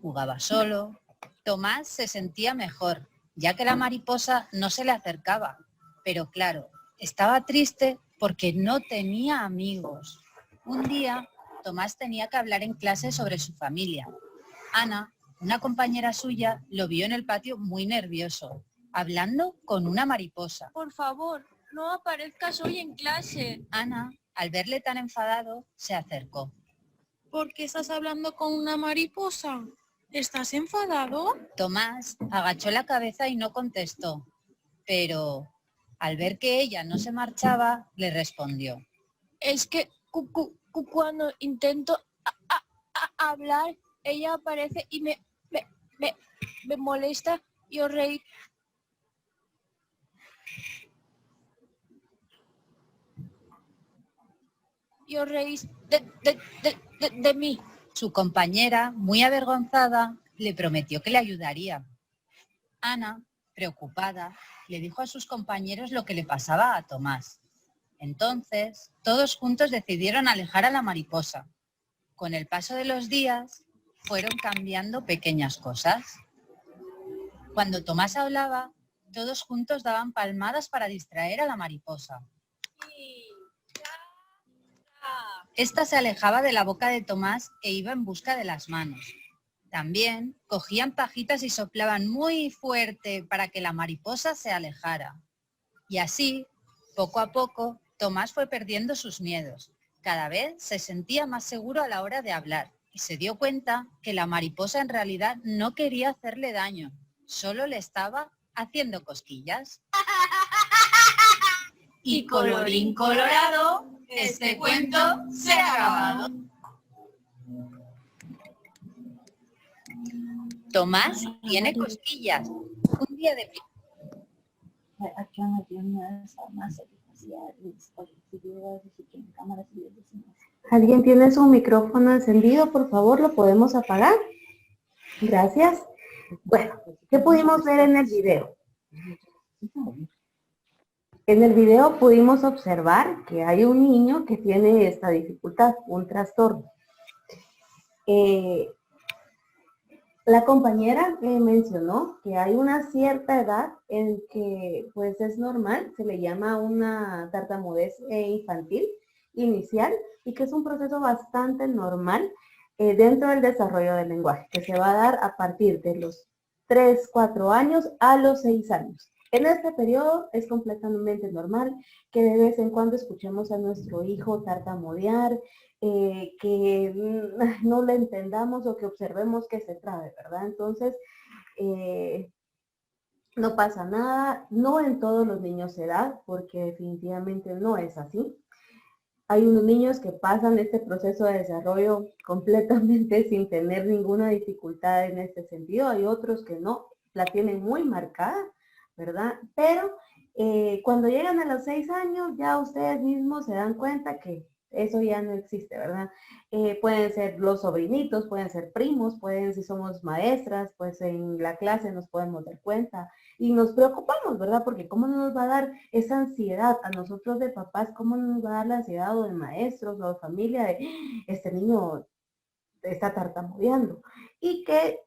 jugaba solo. Tomás se sentía mejor, ya que la mariposa no se le acercaba. Pero claro, Estaba triste porque no tenía amigos. Un día, Tomás tenía que hablar en clase sobre su familia. Ana, una compañera suya, lo vio en el patio muy nervioso, hablando con una mariposa. Por favor, no aparezcas hoy en clase. Ana, al verle tan enfadado, se acercó. ¿Por qué estás hablando con una mariposa? ¿Estás enfadado? Tomás agachó la cabeza y no contestó, pero al ver que ella no se marchaba, le respondió. Es que cuando intento hablar, ella aparece y me molesta y os reís. Y os reís de mí. Su compañera, muy avergonzada, le prometió que le ayudaría. Ana, preocupada, le dijo a sus compañeros lo que le pasaba a Tomás. Entonces, todos juntos decidieron alejar a la mariposa. Con el paso de los días, fueron cambiando pequeñas cosas. Cuando Tomás hablaba, todos juntos daban palmadas para distraer a la mariposa. Esta se alejaba de la boca de Tomás e iba en busca de las manos. También cogían pajitas y soplaban muy fuerte para que la mariposa se alejara. Y así, poco a poco, Tomás fue perdiendo sus miedos. Cada vez se sentía más seguro a la hora de hablar y se dio cuenta que la mariposa en realidad no quería hacerle daño, solo le estaba haciendo cosquillas. Y colorín colorado, este cuento se ha acabado. Tomás tiene cosquillas. Un día de ¿Alguien tiene su micrófono encendido? Por favor, ¿lo podemos apagar? Gracias. Bueno, ¿qué pudimos ver en el video? En el video pudimos observar que hay un niño que tiene esta dificultad, un trastorno. La compañera mencionó que hay una cierta edad en que pues es normal, se le llama una tartamudez infantil inicial y que es un proceso bastante normal dentro del desarrollo del lenguaje, que se va a dar a partir de los 3, 4 años a los 6 años. En este periodo es completamente normal que de vez en cuando escuchemos a nuestro hijo tartamudear, que no le entendamos o que observemos que se trabe, ¿verdad? Entonces, no pasa nada, no en todos los niños se da, porque definitivamente no es así. Hay unos niños que pasan este proceso de desarrollo completamente sin tener ninguna dificultad en este sentido, hay otros que no, la tienen muy marcada, ¿verdad? Pero cuando llegan a los 6 años ya ustedes mismos se dan cuenta que eso ya no existe, ¿verdad? Pueden ser los sobrinitos, pueden ser primos, pueden, si somos maestras, pues en la clase nos podemos dar cuenta y nos preocupamos, ¿verdad? Porque ¿cómo no nos va a dar esa ansiedad a nosotros de papás? ¿Cómo no nos va a dar la ansiedad o de maestros o de familia de este niño está tartamudeando? Y que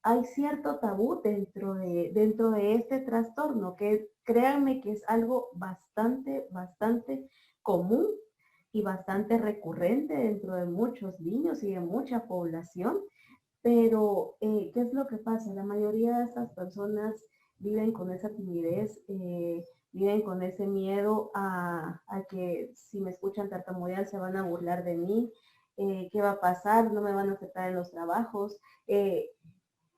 hay cierto tabú dentro de este trastorno, que créanme que es algo bastante común y bastante recurrente dentro de muchos niños y de mucha población, pero ¿qué es lo que pasa? La mayoría de estas personas viven con esa timidez, viven con ese miedo a que si me escuchan tartamudear se van a burlar de mí, ¿qué va a pasar? No me van a aceptar en los trabajos.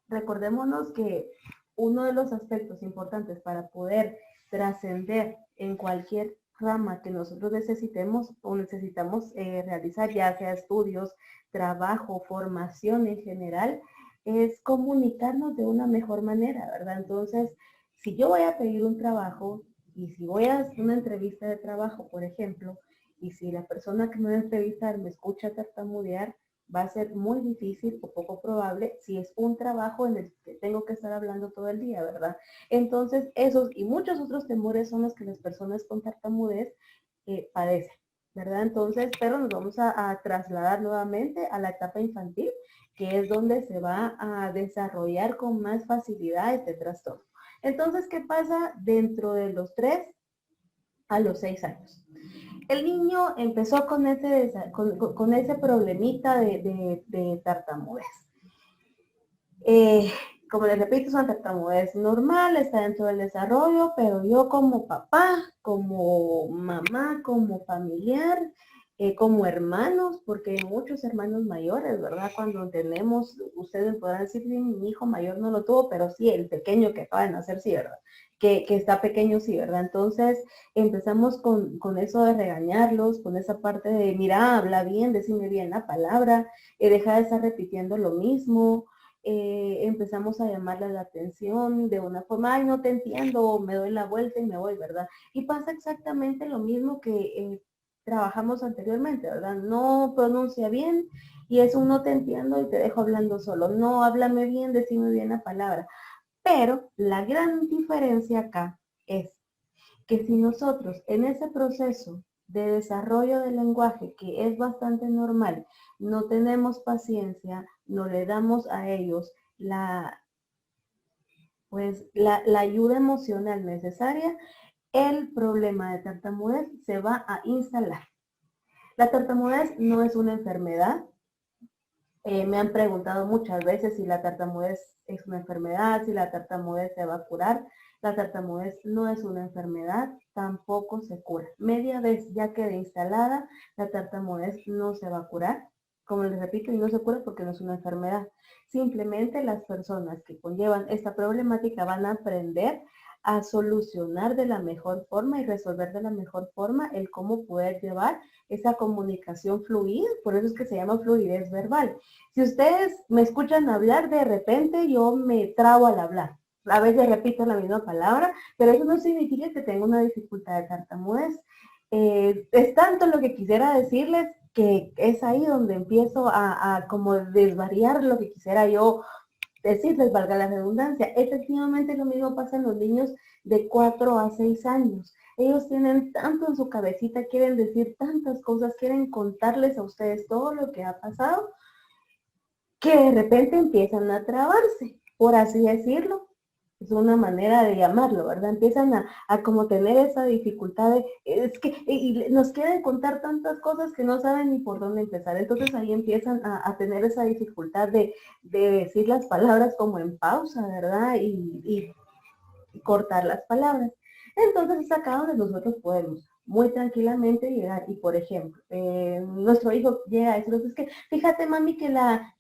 Recordémonos que uno de los aspectos importantes para poder trascender en cualquier rama que nosotros necesitemos o necesitamos realizar, ya sea estudios, trabajo, formación en general, es comunicarnos de una mejor manera, ¿verdad? Entonces, si yo voy a pedir un trabajo y si voy a hacer una entrevista de trabajo, por ejemplo, y si la persona que me va a entrevistar me escucha tartamudear, va a ser muy difícil o poco probable si es un trabajo en el que tengo que estar hablando todo el día, ¿verdad? Entonces, esos y muchos otros temores son los que las personas con tartamudez padecen, ¿verdad? Entonces, pero nos vamos a trasladar nuevamente a la etapa infantil, que es donde se va a desarrollar con más facilidad este trastorno. Entonces, ¿qué pasa dentro de los 3 a los 6 años. El niño empezó con ese problemita de tartamudez. Como les repito, es una tartamudez normal, está dentro del desarrollo, pero yo como papá, como mamá, como familiar, como hermanos, porque hay muchos hermanos mayores, ¿verdad? Cuando tenemos, ustedes podrán decir, sí, mi hijo mayor no lo tuvo, pero sí, el pequeño que acaba de nacer, sí, ¿verdad? Que está pequeño, sí, ¿verdad? Entonces empezamos con eso de regañarlos, con esa parte de, mira, habla bien, decime bien la palabra, deja de estar repitiendo lo mismo. Empezamos a llamarle la atención de una forma, ay, no te entiendo, me doy la vuelta y me voy, ¿verdad? Y pasa exactamente lo mismo que trabajamos anteriormente, ¿verdad? No pronuncia bien y es un no te entiendo y te dejo hablando solo. No, háblame bien, decime bien la palabra. Pero la gran diferencia acá es que si nosotros en ese proceso de desarrollo del lenguaje, que es bastante normal, no tenemos paciencia, no le damos a ellos la ayuda emocional necesaria, el problema de tartamudez se va a instalar. La tartamudez no es una enfermedad. Me han preguntado muchas veces si la tartamudez es una enfermedad, si la tartamudez se va a curar. La tartamudez no es una enfermedad, tampoco se cura. Media vez ya queda instalada, la tartamudez no se va a curar. Como les repito, y no se cura porque no es una enfermedad. Simplemente las personas que conllevan esta problemática van a aprender a solucionar de la mejor forma y resolver de la mejor forma el cómo poder llevar esa comunicación fluida, por eso es que se llama fluidez verbal. Si ustedes me escuchan hablar, de repente yo me trabo al hablar. A veces repito la misma palabra, pero eso no significa que tenga una dificultad de tartamudez. Es tanto lo que quisiera decirles que es ahí donde empiezo a como desvariar lo que quisiera yo decirles, valga la redundancia. Efectivamente lo mismo pasa en los niños de 4 a 6 años. Ellos tienen tanto en su cabecita, quieren decir tantas cosas, quieren contarles a ustedes todo lo que ha pasado, que de repente empiezan a trabarse, por así decirlo. Es una manera de llamarlo, ¿verdad? Empiezan a como tener esa dificultad de, es que, y nos quieren contar tantas cosas que no saben ni por dónde empezar. Entonces ahí empiezan a tener esa dificultad de decir las palabras como en pausa, ¿verdad? Y cortar las palabras. Entonces es acá donde nosotros podemos muy tranquilamente llegar y, por ejemplo, nuestro hijo llega a decir, es que fíjate, mami, que la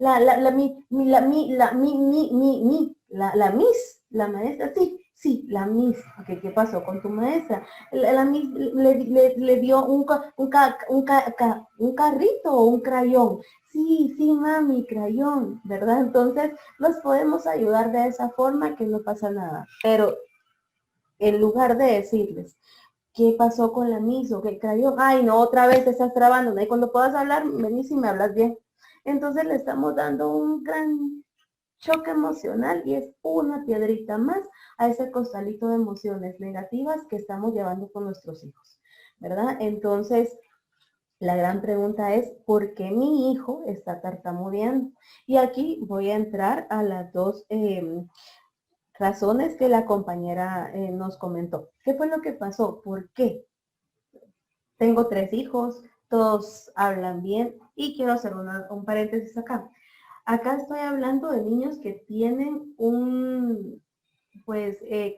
miss, la maestra, sí, la miss, okay, ¿qué pasó con tu maestra? La miss le dio un carrito o un crayón. Sí, mami, crayón, ¿verdad? Entonces, los podemos ayudar de esa forma que no pasa nada. Pero en lugar de decirles, ¿qué pasó con la miss o qué crayón? Ay, no, otra vez te estás trabando, ¿no? Y cuando puedas hablar, venís y me hablas bien. Entonces le estamos dando un gran choque emocional y es una piedrita más a ese costalito de emociones negativas que estamos llevando con nuestros hijos, ¿verdad? Entonces, la gran pregunta es, ¿por qué mi hijo está tartamudeando? Y aquí voy a entrar a las dos razones que la compañera nos comentó. ¿Qué fue lo que pasó? ¿Por qué? Tengo 3 hijos, todos hablan bien y quiero hacer un paréntesis acá. Acá estoy hablando de niños que tienen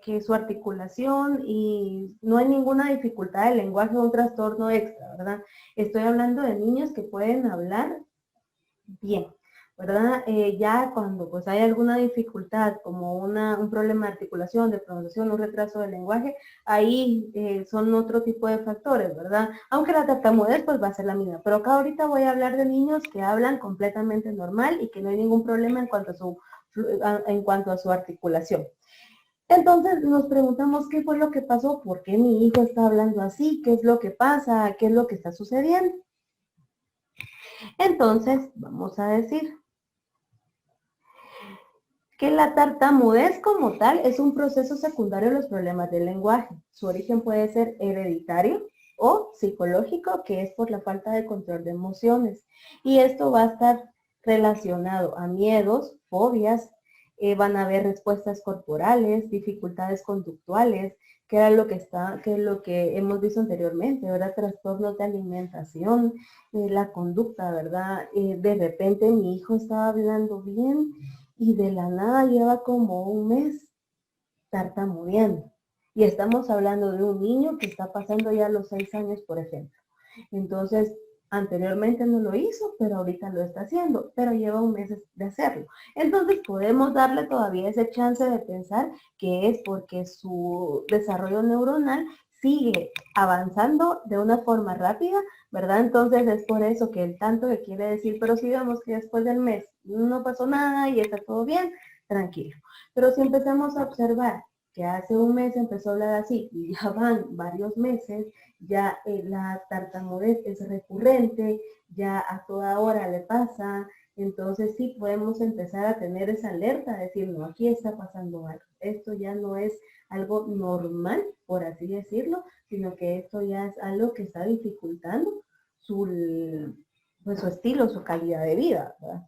que su articulación y no hay ninguna dificultad de lenguaje o un trastorno extra, ¿verdad? Estoy hablando de niños que pueden hablar bien, ¿verdad? Ya cuando pues hay alguna dificultad como un problema de articulación, de pronunciación, un retraso del lenguaje, ahí son otro tipo de factores, ¿verdad? Aunque la tartamudez pues va a ser la misma, pero acá ahorita voy a hablar de niños que hablan completamente normal y que no hay ningún problema en cuanto a su articulación. Entonces nos preguntamos qué fue lo que pasó, por qué mi hijo está hablando así, qué es lo que pasa, qué es lo que está sucediendo. Entonces vamos a decir que la tartamudez como tal es un proceso secundario de los problemas del lenguaje. Su origen puede ser hereditario o psicológico, que es por la falta de control de emociones. Y esto va a estar relacionado a miedos, fobias, van a haber respuestas corporales, dificultades conductuales, que era que es lo que hemos visto anteriormente, ¿verdad? Trastornos de alimentación, la conducta, ¿verdad? De repente mi hijo estaba hablando bien y de la nada lleva como un mes tartamudeando. Y estamos hablando de un niño que está pasando ya los 6 años, por ejemplo. Entonces, anteriormente no lo hizo, pero ahorita lo está haciendo, pero lleva un mes de hacerlo. Entonces, podemos darle todavía ese chance de pensar que es porque su desarrollo neuronal sigue avanzando de una forma rápida, ¿verdad? Entonces, es por eso que el tanto que quiere decir, pero si vemos que después del mes no pasó nada y está todo bien, tranquilo. Pero si empezamos a observar que hace un mes empezó a hablar así y ya van varios meses, ya la tartamudez es recurrente, ya a toda hora le pasa, entonces sí podemos empezar a tener esa alerta, decir, no, aquí está pasando algo. Esto ya no es algo normal, por así decirlo, sino que esto ya es algo que está dificultando pues, su estilo, su calidad de vida, ¿verdad?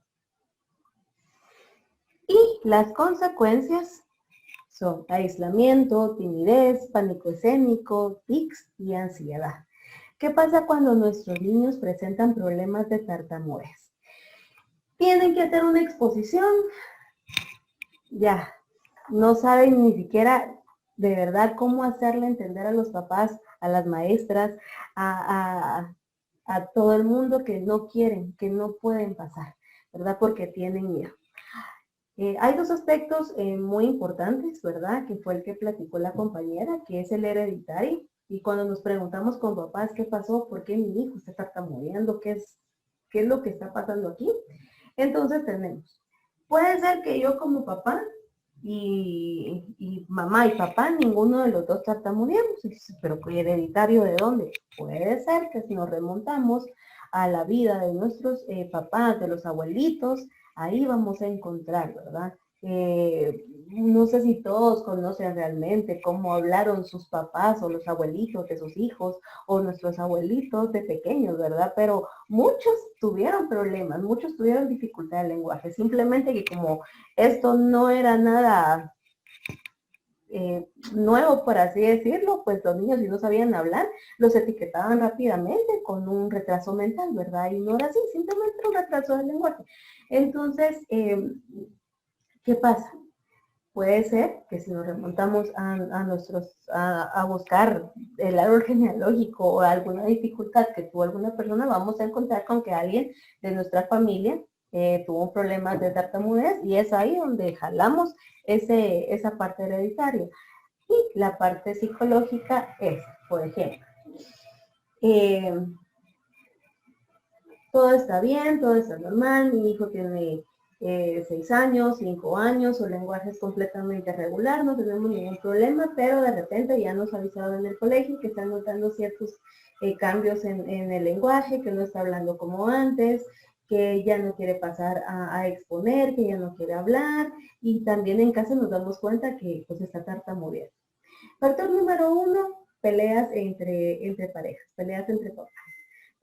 Y las consecuencias son aislamiento, timidez, pánico escénico, tics y ansiedad. ¿Qué pasa cuando nuestros niños presentan problemas de tartamudez? Tienen que hacer una exposición, ya, no saben ni siquiera de verdad cómo hacerle entender a los papás, a las maestras, a todo el mundo que no quieren, que no pueden pasar, ¿verdad? Porque tienen miedo. Hay dos aspectos muy importantes, ¿verdad? Que fue el que platicó la compañera, que es el hereditario. Y cuando nos preguntamos con papás qué pasó, por qué mi hijo está tartamudeando, qué es lo que está pasando aquí. Entonces tenemos, puede ser que yo como papá y mamá y papá, ninguno de los dos tartamudeamos. Pero hereditario ¿de dónde? Puede ser que si nos remontamos a la vida de nuestros papás, de los abuelitos, ahí vamos a encontrar, ¿verdad? No sé si todos conocen realmente cómo hablaron sus papás o los abuelitos de sus hijos o nuestros abuelitos de pequeños, ¿verdad? Pero muchos tuvieron problemas, muchos tuvieron dificultad de lenguaje, simplemente que como esto no era nada nuevo, por así decirlo, pues los niños si no sabían hablar, los etiquetaban rápidamente con un retraso mental, ¿verdad? Y no era así, simplemente un retraso del lenguaje. Entonces, ¿qué pasa? Puede ser que si nos remontamos a buscar el árbol genealógico o alguna dificultad que tuvo alguna persona, vamos a encontrar con que alguien de nuestra familia tuvo un problema de tartamudez y es ahí donde jalamos esa parte hereditaria. Y la parte psicológica es, por ejemplo, todo está bien, todo está normal, mi hijo tiene 6 años, 5 años, su lenguaje es completamente regular, no tenemos ningún problema, pero de repente ya nos avisaron en el colegio que están notando ciertos cambios en el lenguaje, que no está hablando como antes, que ya no quiere pasar a exponer, que ya no quiere hablar, y también en casa nos damos cuenta que pues está tartamudeando. Factor número 1, peleas entre parejas, peleas entre papás.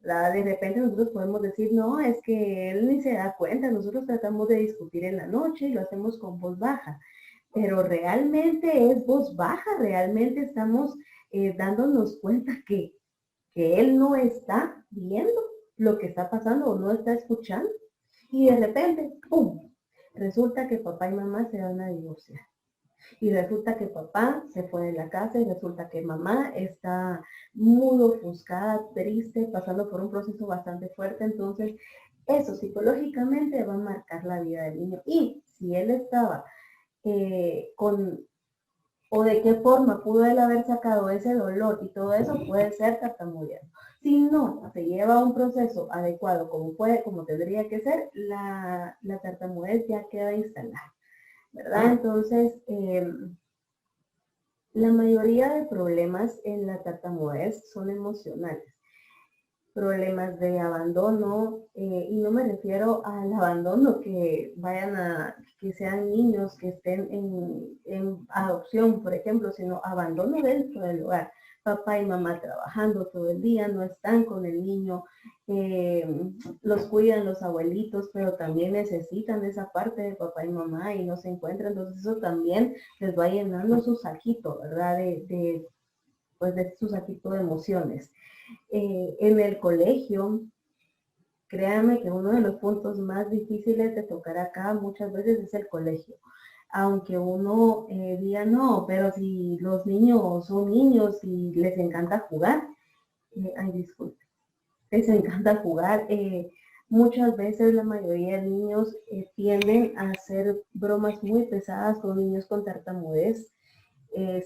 De repente nosotros podemos decir, no, es que él ni se da cuenta, nosotros tratamos de discutir en la noche y lo hacemos con voz baja, pero realmente es voz baja, realmente estamos dándonos cuenta que él no está viendo lo que está pasando o no está escuchando y de repente, ¡pum!, resulta que papá y mamá se van a divorciar. Y resulta que papá se fue de la casa y resulta que mamá está muy ofuscada, triste, pasando por un proceso bastante fuerte. Entonces, eso psicológicamente va a marcar la vida del niño. Y si él estaba o de qué forma pudo él haber sacado ese dolor y todo eso, puede ser tartamudeando. Si no se lleva un proceso adecuado como tendría que ser, la tartamudez ya queda instalada, ¿verdad? Entonces, la mayoría de problemas en la tartamudez son emocionales. problemas de abandono, y no me refiero al abandono que que sean niños que estén en adopción, por ejemplo, sino abandono dentro del hogar. Papá y mamá trabajando todo el día, no están con el niño, los cuidan los abuelitos, pero también necesitan esa parte de papá y mamá y no se encuentran, entonces eso también les va llenando su saquito, ¿verdad? Pues de su saquito de emociones. En el colegio, créanme que uno de los puntos más difíciles de tocar acá muchas veces es el colegio. Aunque uno diga, no, pero si los niños son niños y les encanta jugar, ay, disculpe, les encanta jugar, muchas veces la mayoría de niños tienden a hacer bromas muy pesadas con niños con tartamudez,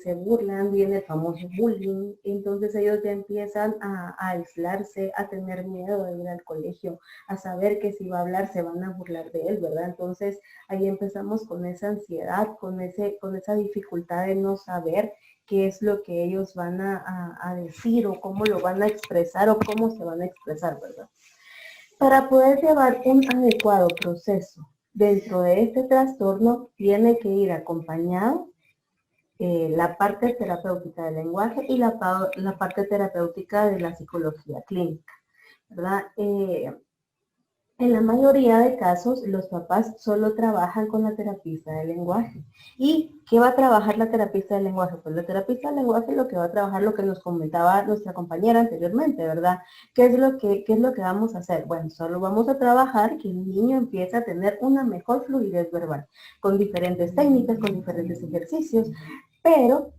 se burlan, viene el famoso bullying, entonces ellos ya empiezan a aislarse, a tener miedo de ir al colegio, a saber que si va a hablar se van a burlar de él, ¿verdad? Entonces ahí empezamos con esa ansiedad, con esa dificultad de no saber qué es lo que ellos van a decir o cómo lo van a expresar o cómo se van a expresar, ¿verdad? Para poder llevar un adecuado proceso dentro de este trastorno, tiene que ir acompañado la parte terapéutica del lenguaje y la parte terapéutica de la psicología clínica, ¿verdad? En la mayoría de casos, los papás solo trabajan con la terapista del lenguaje. ¿Y qué va a trabajar la terapista del lenguaje? Pues la terapista del lenguaje lo que va a trabajar, lo que nos comentaba nuestra compañera anteriormente, ¿verdad? ¿Qué es lo que vamos a hacer? Bueno, solo vamos a trabajar que el niño empiece a tener una mejor fluidez verbal, con diferentes técnicas, con diferentes ejercicios, pero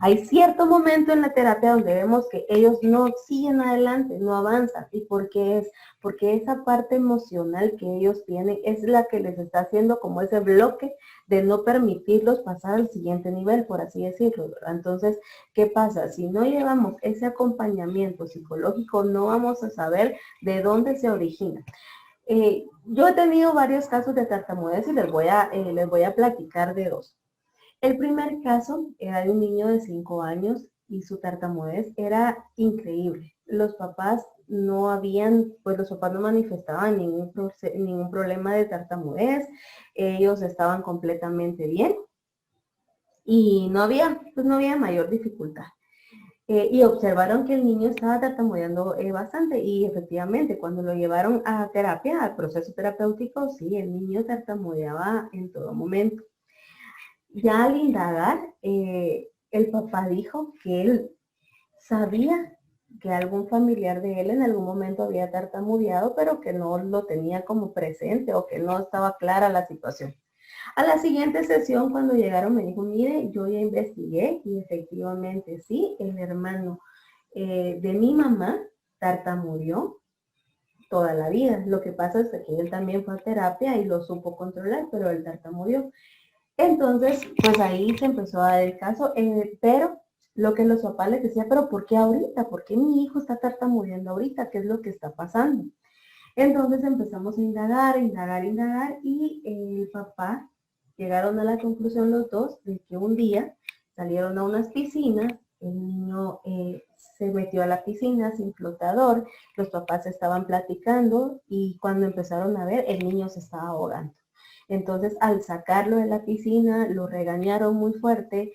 hay cierto momento en la terapia donde vemos que ellos no siguen adelante, no avanzan. ¿Y por qué es? Porque esa parte emocional que ellos tienen es la que les está haciendo como ese bloque de no permitirlos pasar al siguiente nivel, por así decirlo, ¿verdad? Entonces, ¿qué pasa? Si no llevamos ese acompañamiento psicológico, no vamos a saber de dónde se origina. Yo he tenido varios casos de tartamudez y les voy a platicar de dos. El primer caso era de un niño de 5 años y su tartamudez era increíble. Los papás no manifestaban ningún problema de tartamudez, ellos estaban completamente bien y no había mayor dificultad. Y observaron que el niño estaba tartamudeando bastante y efectivamente cuando lo llevaron a terapia, al proceso terapéutico, sí, el niño tartamudeaba en todo momento. Ya al indagar, el papá dijo que él sabía que algún familiar de él en algún momento había tartamudeado, pero que no lo tenía como presente o que no estaba clara la situación. A la siguiente sesión, cuando llegaron, me dijo, mire, yo ya investigué y efectivamente sí, el hermano de mi mamá tartamudeó toda la vida. Lo que pasa es que él también fue a terapia y lo supo controlar, pero él tartamudeó. Entonces, pues ahí se empezó a dar el caso, pero lo que los papás les decían, pero ¿por qué ahorita? ¿Por qué mi hijo está tartamudeando ahorita? ¿Qué es lo que está pasando? Entonces empezamos a indagar y el papá llegaron a la conclusión los dos de que un día salieron a unas piscinas, el niño se metió a la piscina sin flotador, los papás estaban platicando y cuando empezaron a ver, el niño se estaba ahogando. Entonces, al sacarlo de la piscina, lo regañaron muy fuerte.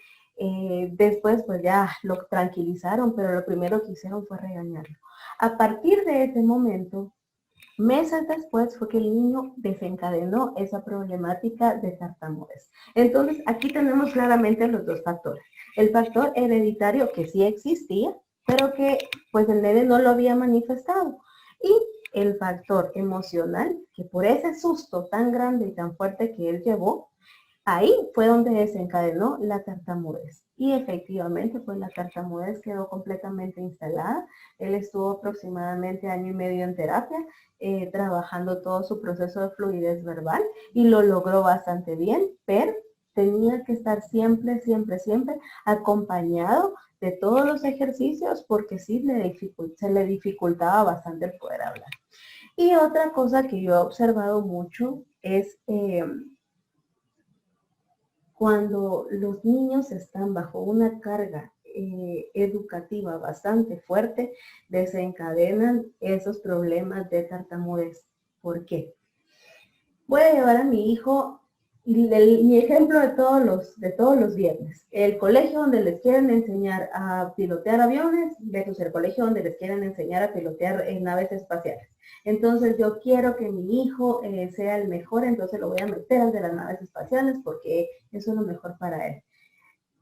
Después, pues ya lo tranquilizaron, pero lo primero que hicieron fue regañarlo. A partir de ese momento, meses después, fue que el niño desencadenó esa problemática de tartamudez. Entonces, aquí tenemos claramente los dos factores. El factor hereditario, que sí existía, pero que pues el nene no lo había manifestado. Y el factor emocional, que por ese susto tan grande y tan fuerte que él llevó, ahí fue donde desencadenó la tartamudez. Y efectivamente, pues la tartamudez quedó completamente instalada. Él estuvo aproximadamente 1 año y medio en terapia, trabajando todo su proceso de fluidez verbal y lo logró bastante bien, pero tenía que estar siempre acompañado de todos los ejercicios porque sí se le dificultaba bastante el poder hablar. Y otra cosa que yo he observado mucho es cuando los niños están bajo una carga educativa bastante fuerte, desencadenan esos problemas de tartamudez. ¿Por qué? Voy a llevar a mi hijo, mi ejemplo de todos los viernes. El colegio donde les quieren enseñar a pilotear aviones versus el colegio donde les quieren enseñar a pilotear naves espaciales. Entonces yo quiero que mi hijo sea el mejor, entonces lo voy a meter al de las naves espaciales porque eso es lo mejor para él.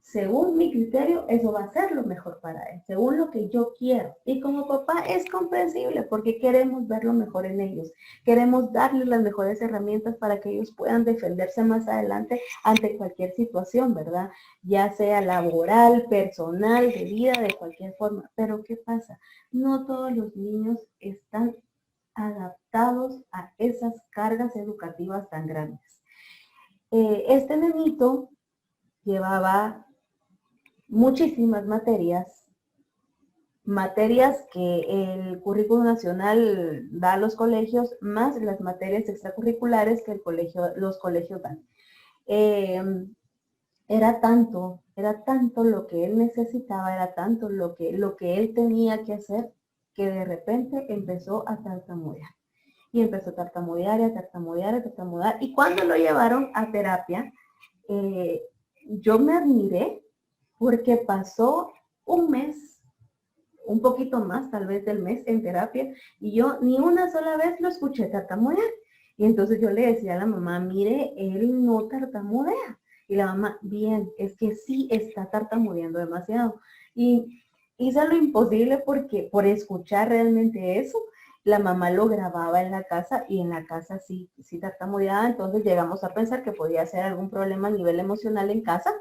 Según mi criterio, eso va a ser lo mejor para él, según lo que yo quiero. Y como papá es comprensible porque queremos ver lo mejor en ellos. Queremos darles las mejores herramientas para que ellos puedan defenderse más adelante ante cualquier situación, ¿verdad? Ya sea laboral, personal, de vida, de cualquier forma. Pero ¿qué pasa? No todos los niños están adaptados a esas cargas educativas tan grandes. Este nenito llevaba muchísimas materias que el currículo nacional da a los colegios, más las materias extracurriculares que los colegios dan. Era tanto lo que él necesitaba, era tanto lo que él tenía que hacer, que de repente empezó a tartamudear. Y empezó a tartamudear, y cuando lo llevaron a terapia, yo me admiré porque pasó un mes, un poquito más tal vez del mes en terapia, y yo ni una sola vez lo escuché tartamudear. Y entonces yo le decía a la mamá, mire, él no tartamudea. Y la mamá, bien, es que sí está tartamudeando demasiado. Y hice lo imposible porque por escuchar realmente eso, la mamá lo grababa en la casa y en la casa sí tartamudeaba. Entonces llegamos a pensar que podía ser algún problema a nivel emocional en casa.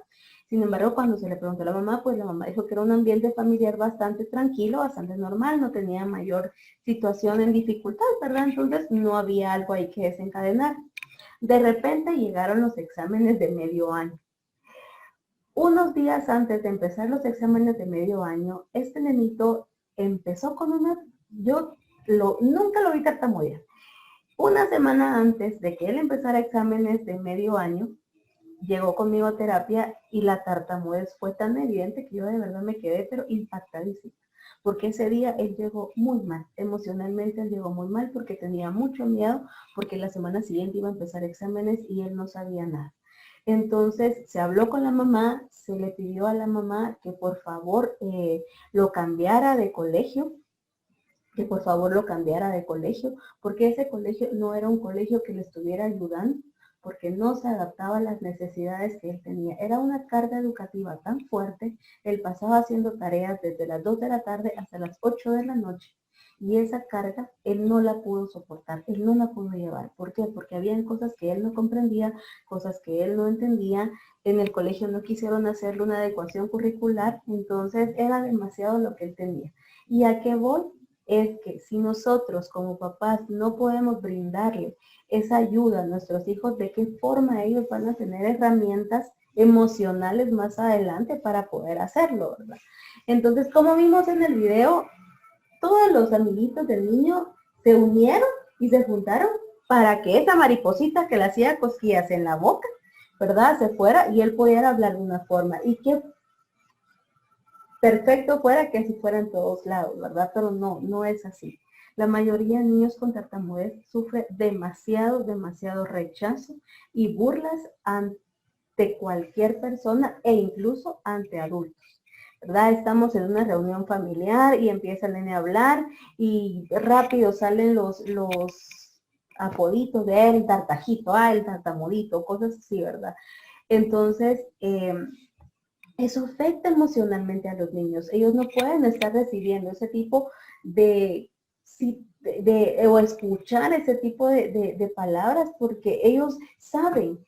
Sin embargo, cuando se le preguntó a la mamá, pues la mamá dijo que era un ambiente familiar bastante tranquilo, bastante normal, no tenía mayor situación en dificultad, ¿verdad? Entonces no había algo ahí que desencadenar. De repente llegaron los exámenes de medio año. Unos días antes de empezar los exámenes de medio año, este nenito empezó con nunca lo vi tartamudear. Una semana antes de que él empezara exámenes de medio año, llegó conmigo a terapia y la tartamudez fue tan evidente que yo de verdad me quedé pero impactadísima. Porque ese día él llegó muy mal, emocionalmente él llegó muy mal porque tenía mucho miedo, porque la semana siguiente iba a empezar exámenes y él no sabía nada. Entonces se habló con la mamá, se le pidió a la mamá que por favor lo cambiara de colegio, porque ese colegio no era un colegio que le estuviera ayudando, porque no se adaptaba a las necesidades que él tenía. Era una carga educativa tan fuerte, él pasaba haciendo tareas desde las 2 de la tarde hasta las 8 de la noche, y esa carga él no la pudo soportar, él no la pudo llevar. ¿Por qué? Porque habían cosas que él no comprendía, cosas que él no entendía, en el colegio no quisieron hacerle una adecuación curricular, entonces era demasiado lo que él tenía. ¿Y a qué voy? Es que si nosotros como papás no podemos brindarle esa ayuda a nuestros hijos, ¿de qué forma ellos van a tener herramientas emocionales más adelante para poder hacerlo, verdad? Entonces, como vimos en el video, todos los amiguitos del niño se unieron y se juntaron para que esa mariposita que le hacía cosquillas en la boca, ¿verdad?, se fuera y él pudiera hablar de una forma. Y que perfecto fuera que así fuera en todos lados, ¿verdad? Pero no es así. La mayoría de niños con tartamudez sufre demasiado rechazo y burlas ante cualquier persona e incluso ante adultos, ¿verdad? Estamos en una reunión familiar y empieza el nene a hablar y rápido salen los apoditos de él, el tartajito, el tartamudito, cosas así, ¿verdad? Entonces, eso afecta emocionalmente a los niños. Ellos no pueden estar recibiendo ese tipo o escuchar ese tipo de palabras porque ellos saben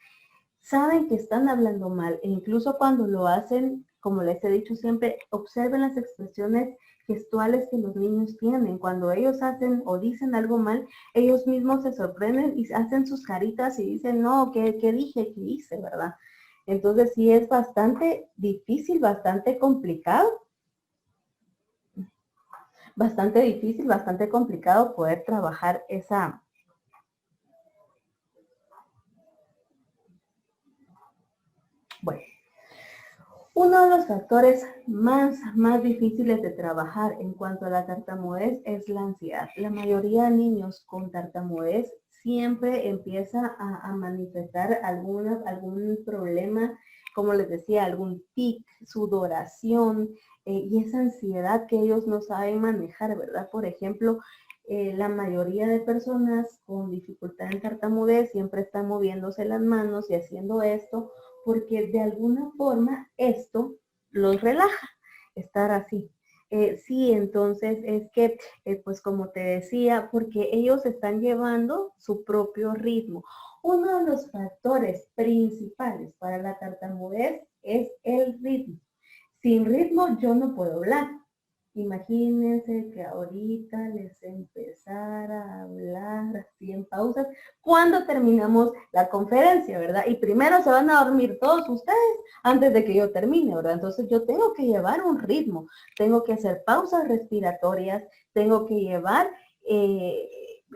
que están hablando mal. E incluso cuando lo hacen, como les he dicho siempre, observen las expresiones gestuales que los niños tienen. Cuando ellos hacen o dicen algo mal, ellos mismos se sorprenden y hacen sus caritas y dicen, no, ¿qué dije? ¿Qué hice? ¿Verdad? Entonces sí es bastante difícil, bastante complicado. Bastante difícil, bastante complicado poder trabajar esa... Bueno, Uno de los factores más difíciles de trabajar en cuanto a la tartamudez es la ansiedad. La mayoría de niños con tartamudez siempre empieza a manifestar algún problema, como les decía, algún tic, sudoración y esa ansiedad que ellos no saben manejar, ¿verdad? Por ejemplo, la mayoría de personas con dificultad en tartamudez siempre están moviéndose las manos y haciendo esto porque de alguna forma esto los relaja, estar así. Sí, entonces es que, pues como te decía, porque ellos están llevando su propio ritmo. Uno de los factores principales para la tartamudez es el ritmo. Sin ritmo yo no puedo hablar. Imagínense que ahorita les empezara a hablar así en pausas cuando terminamos la conferencia, ¿verdad? Y primero se van a dormir todos ustedes antes de que yo termine, ¿verdad? Entonces yo tengo que llevar un ritmo, tengo que hacer pausas respiratorias, tengo que llevar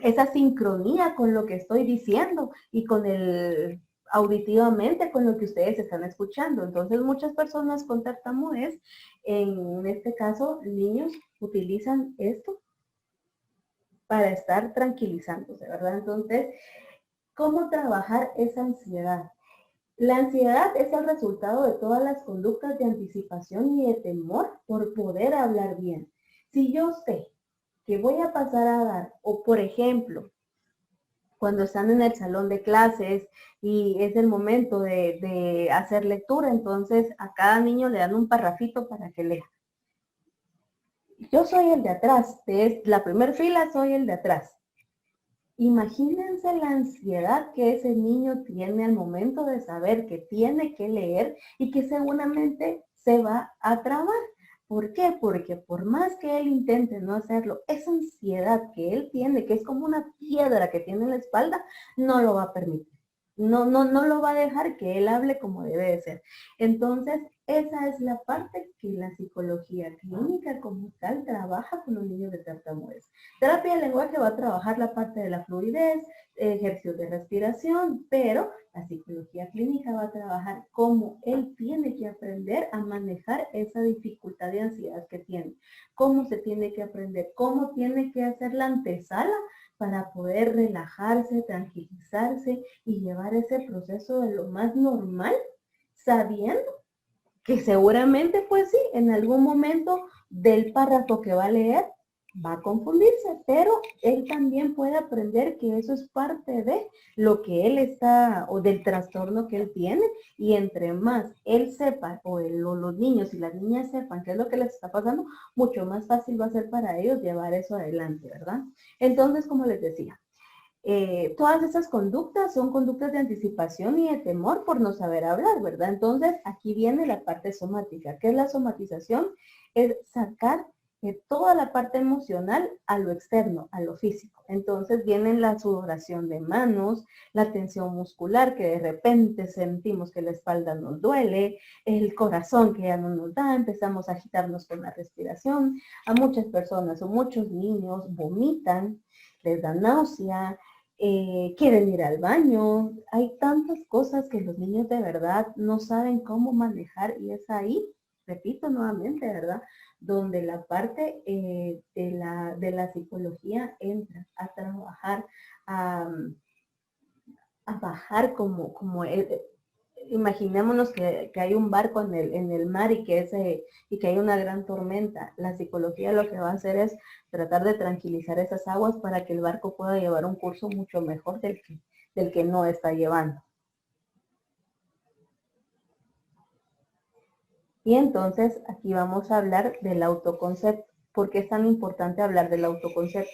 esa sincronía con lo que estoy diciendo y con el auditivamente con lo que ustedes están escuchando. Entonces muchas personas con tartamudez, en este caso niños, utilizan esto para estar tranquilizándose, ¿verdad? Entonces, ¿cómo trabajar esa ansiedad? La ansiedad es el resultado de todas las conductas de anticipación y de temor por poder hablar bien. Si yo sé que voy a pasar a dar, o por ejemplo, cuando están en el salón de clases y es el momento de hacer lectura, entonces a cada niño le dan un parrafito para que lea. Yo soy el de atrás, de la primera fila soy el de atrás. Imagínense la ansiedad que ese niño tiene al momento de saber que tiene que leer y que seguramente se va a trabar. ¿Por qué? Porque por más que él intente no hacerlo, esa ansiedad que él tiene, que es como una piedra que tiene en la espalda, no lo va a permitir. No lo va a dejar que él hable como debe de ser. Entonces, esa es la parte que la psicología clínica como tal trabaja con los niños de tartamudez. Terapia del lenguaje va a trabajar la parte de la fluidez, ejercicios de respiración, pero la psicología clínica va a trabajar cómo él tiene que aprender a manejar esa dificultad de ansiedad que tiene, cómo se tiene que aprender, cómo tiene que hacer la antesala para poder relajarse, tranquilizarse y llevar ese proceso de lo más normal, sabiendo que seguramente, pues sí, en algún momento del párrafo que va a leer, va a confundirse, pero él también puede aprender que eso es parte de lo que él está, o del trastorno que él tiene, y entre más él sepa, o los niños y las niñas sepan qué es lo que les está pasando, mucho más fácil va a ser para ellos llevar eso adelante, ¿verdad? Entonces, como les decía, todas esas conductas son conductas de anticipación y de temor por no saber hablar, ¿verdad? Entonces, aquí viene la parte somática. ¿Qué es la somatización? Es sacar toda la parte emocional a lo externo, a lo físico. Entonces viene la sudoración de manos, la tensión muscular, que de repente sentimos que la espalda nos duele, el corazón que ya no nos da, empezamos a agitarnos con la respiración. A muchas personas o muchos niños vomitan, les da náusea, quieren ir al baño. Hay tantas cosas que los niños de verdad no saben cómo manejar y es ahí, repito nuevamente, ¿verdad?, donde la parte de la psicología entra a trabajar, a bajar imaginémonos que hay un barco en el mar y que hay una gran tormenta. La psicología lo que va a hacer es tratar de tranquilizar esas aguas para que el barco pueda llevar un curso mucho mejor del que no está llevando. Y entonces aquí vamos a hablar del autoconcepto. ¿Por qué es tan importante hablar del autoconcepto?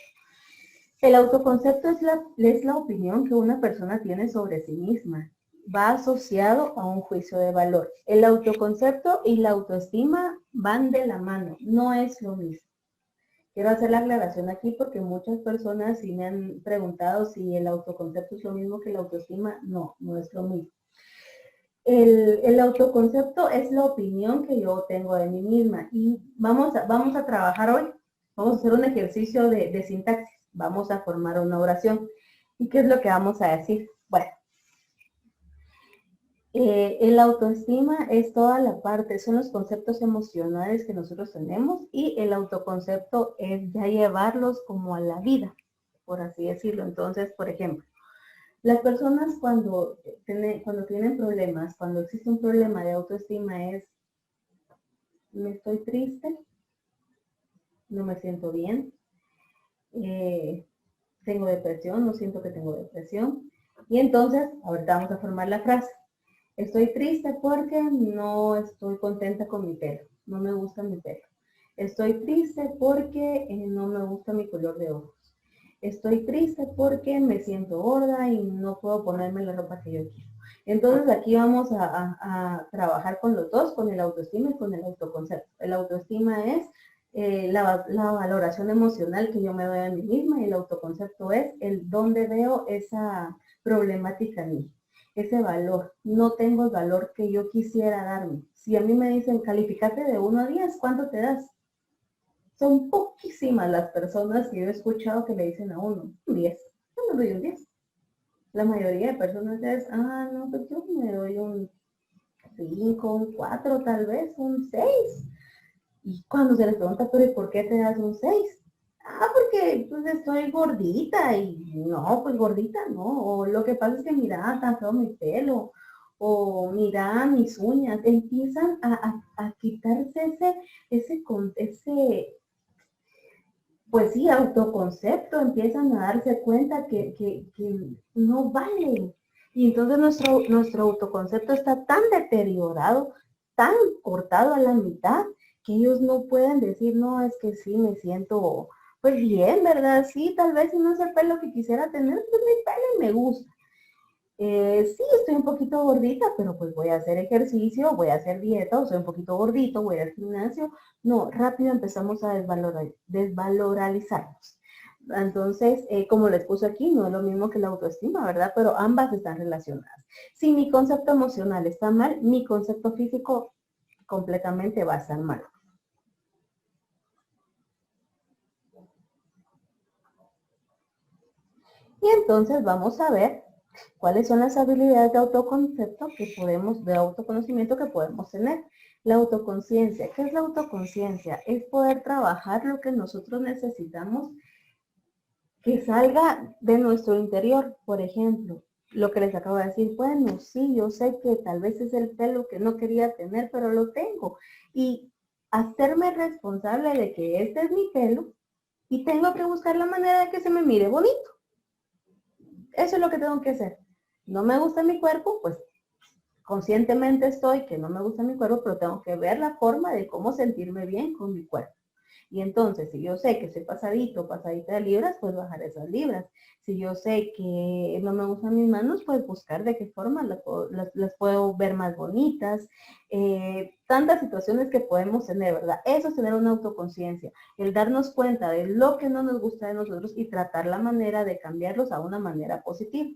El autoconcepto es la opinión que una persona tiene sobre sí misma. Va asociado a un juicio de valor. El autoconcepto y la autoestima van de la mano, no es lo mismo. Quiero hacer la aclaración aquí porque muchas personas sí me han preguntado si el autoconcepto es lo mismo que la autoestima. No, no es lo mismo. El autoconcepto es la opinión que yo tengo de mí misma y vamos a trabajar hoy, vamos a hacer un ejercicio de sintaxis, vamos a formar una oración. ¿Y qué es lo que vamos a decir? Bueno, El autoestima es toda la parte, son los conceptos emocionales que nosotros tenemos y el autoconcepto es ya llevarlos como a la vida, por así decirlo. Entonces, por ejemplo, las personas cuando tienen problemas, cuando existe un problema de autoestima es, me estoy triste, no me siento bien, tengo depresión, no siento que tengo depresión. Y entonces, ahorita vamos a formar la frase. Estoy triste porque no estoy contenta con mi pelo, no me gusta mi pelo. Estoy triste porque no me gusta mi color de ojos. Estoy triste porque me siento gorda y no puedo ponerme la ropa que yo quiero. Entonces aquí vamos a trabajar con los dos, con el autoestima y con el autoconcepto. El autoestima es la valoración emocional que yo me doy a mí misma y el autoconcepto es el dónde veo esa problemática en mí, ese valor. No tengo el valor que yo quisiera darme. Si a mí me dicen calificate de 1 a 10, ¿cuánto te das? Son poquísimas las personas que yo he escuchado que le dicen a uno, un 10. Yo me doy un 10. La mayoría de personas es, no, pues yo me doy un 5, un 4, tal vez, un 6. Y cuando se les pregunta, pero ¿y por qué te das un 6? Porque pues estoy gordita y no, pues gordita no. O lo que pasa es que mira, tan feo mi pelo. O mira mis uñas. Empiezan a quitarse ese, pues sí, autoconcepto, empiezan a darse cuenta que no valen. Y entonces nuestro autoconcepto está tan deteriorado, tan cortado a la mitad, que ellos no pueden decir, no, es que sí, me siento pues bien, ¿verdad? Sí, tal vez si no es el pelo que quisiera tener, pues mi pelo me gusta. Sí, estoy un poquito gordita, pero pues voy a hacer ejercicio, voy a hacer dieta, o soy un poquito gordito, voy al gimnasio. No, rápido empezamos a desvalorizarnos. Entonces, como les puse aquí, no es lo mismo que la autoestima, ¿verdad? Pero ambas están relacionadas. Si mi concepto emocional está mal, mi concepto físico completamente va a estar mal. Y entonces vamos a ver cuáles son las habilidades de autoconcepto de autoconocimiento que podemos tener. La autoconciencia. ¿Qué es la autoconciencia? Es poder trabajar lo que nosotros necesitamos que salga de nuestro interior. Por ejemplo, lo que les acabo de decir, bueno, sí, yo sé que tal vez es el pelo que no quería tener, pero lo tengo. Y hacerme responsable de que este es mi pelo y tengo que buscar la manera de que se me mire bonito. Eso es lo que tengo que hacer. No me gusta mi cuerpo, pues conscientemente estoy que no me gusta mi cuerpo, pero tengo que ver la forma de cómo sentirme bien con mi cuerpo. Y entonces, si yo sé que soy pasadita de libras, pues bajar esas libras. Si yo sé que no me gustan mis manos, pues buscar de qué forma las puedo ver más bonitas. Tantas situaciones que podemos tener, ¿verdad? Eso es tener una autoconciencia, el darnos cuenta de lo que no nos gusta de nosotros y tratar la manera de cambiarlos a una manera positiva.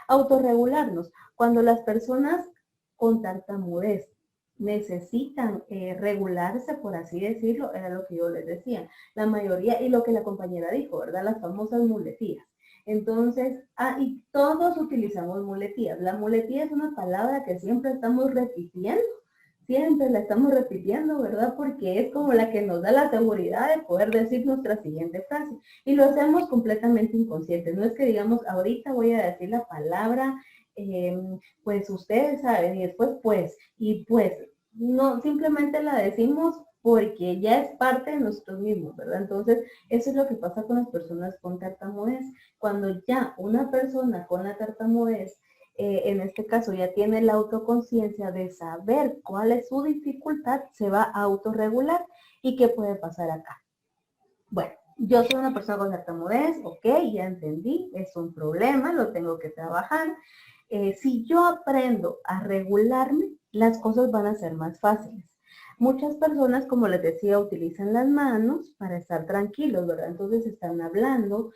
Autorregularnos. Cuando las personas con tartamudez necesitan regularse, por así decirlo, era lo que yo les decía. La mayoría, y lo que la compañera dijo, ¿verdad? Las famosas muletillas. Entonces, y todos utilizamos muletillas. La muletilla es una palabra que siempre estamos repitiendo. Siempre la estamos repitiendo, ¿verdad? Porque es como la que nos da la seguridad de poder decir nuestra siguiente frase. Y lo hacemos completamente inconscientes. No es que digamos, ahorita voy a decir la palabra, pues ustedes saben, y después pues, y pues, no, simplemente la decimos porque ya es parte de nosotros mismos, ¿verdad? Entonces, eso es lo que pasa con las personas con tartamudez. Cuando ya una persona con la tartamudez, en este caso ya tiene la autoconciencia de saber cuál es su dificultad, se va a autorregular. ¿Y qué puede pasar acá? Bueno, yo soy una persona con tartamudez, ok, ya entendí, es un problema, lo tengo que trabajar. Si yo aprendo a regularme, las cosas van a ser más fáciles. Muchas personas, como les decía, utilizan las manos para estar tranquilos, ¿verdad? Entonces están hablando.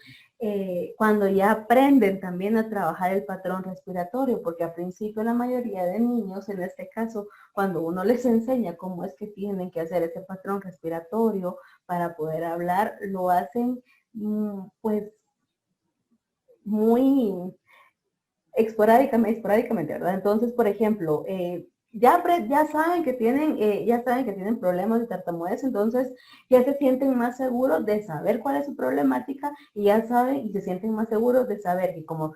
Cuando ya aprenden también a trabajar el patrón respiratorio, porque al principio la mayoría de niños, en este caso, cuando uno les enseña cómo es que tienen que hacer ese patrón respiratorio para poder hablar, lo hacen pues muy esporádicamente, ¿verdad? Entonces, por ejemplo, ya saben que tienen problemas de tartamudez, entonces ya se sienten más seguros de saber cuál es su problemática y ya saben y se sienten más seguros de saber que como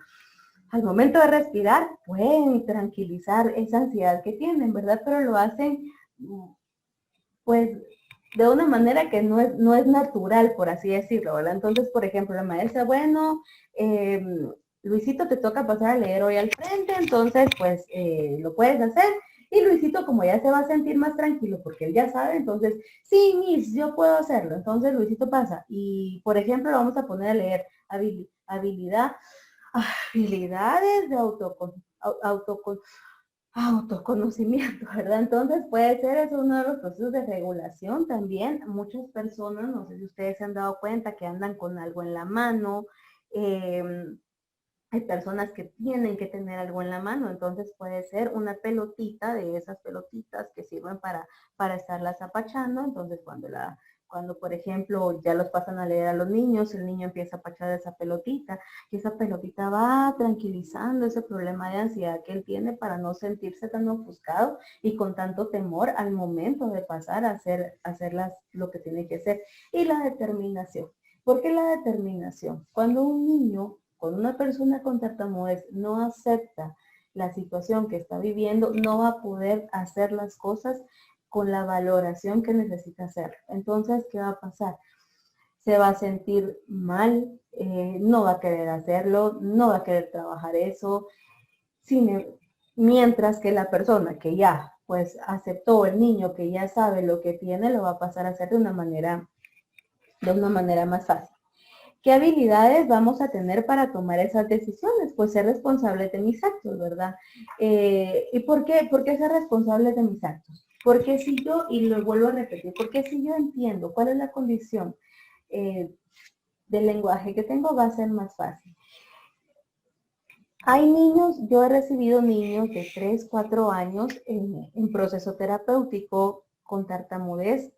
al momento de respirar pueden tranquilizar esa ansiedad que tienen, ¿verdad? Pero lo hacen pues de una manera que no es natural, por así decirlo, ¿verdad? Entonces, por ejemplo, la maestra, bueno, Luisito, te toca pasar a leer hoy al frente, entonces, pues, lo puedes hacer. Y Luisito, como ya se va a sentir más tranquilo, porque él ya sabe, entonces, sí, Miss, yo puedo hacerlo. Entonces, Luisito pasa. Y, por ejemplo, vamos a poner a leer habilidades de autoconocimiento, ¿verdad? Entonces puede ser eso uno de los procesos de regulación también. Muchas personas, no sé si ustedes se han dado cuenta que andan con algo en la mano, hay personas que tienen que tener algo en la mano, entonces puede ser una pelotita de esas pelotitas que sirven para estarlas apachando, entonces cuando por ejemplo ya los pasan a leer a los niños, el niño empieza a apachar esa pelotita y esa pelotita va tranquilizando ese problema de ansiedad que él tiene para no sentirse tan ofuscado y con tanto temor al momento de pasar a hacer lo que tiene que hacer. Y la determinación. ¿Por qué la determinación? Cuando un niño, cuando una persona con tartamudez no acepta la situación que está viviendo, no va a poder hacer las cosas con la valoración que necesita hacer. Entonces, ¿qué va a pasar? Se va a sentir mal, no va a querer hacerlo, no va a querer trabajar eso, mientras que la persona que ya pues aceptó, el niño que ya sabe lo que tiene, lo va a pasar a hacer de una manera más fácil. ¿Qué habilidades vamos a tener para tomar esas decisiones? Pues ser responsables de mis actos, ¿verdad? ¿Y por qué ser responsables de mis actos? Porque si yo, y lo vuelvo a repetir, porque si yo entiendo cuál es la condición del lenguaje que tengo, va a ser más fácil. Hay niños, yo he recibido niños de 3, 4 años en proceso terapéutico con tartamudez.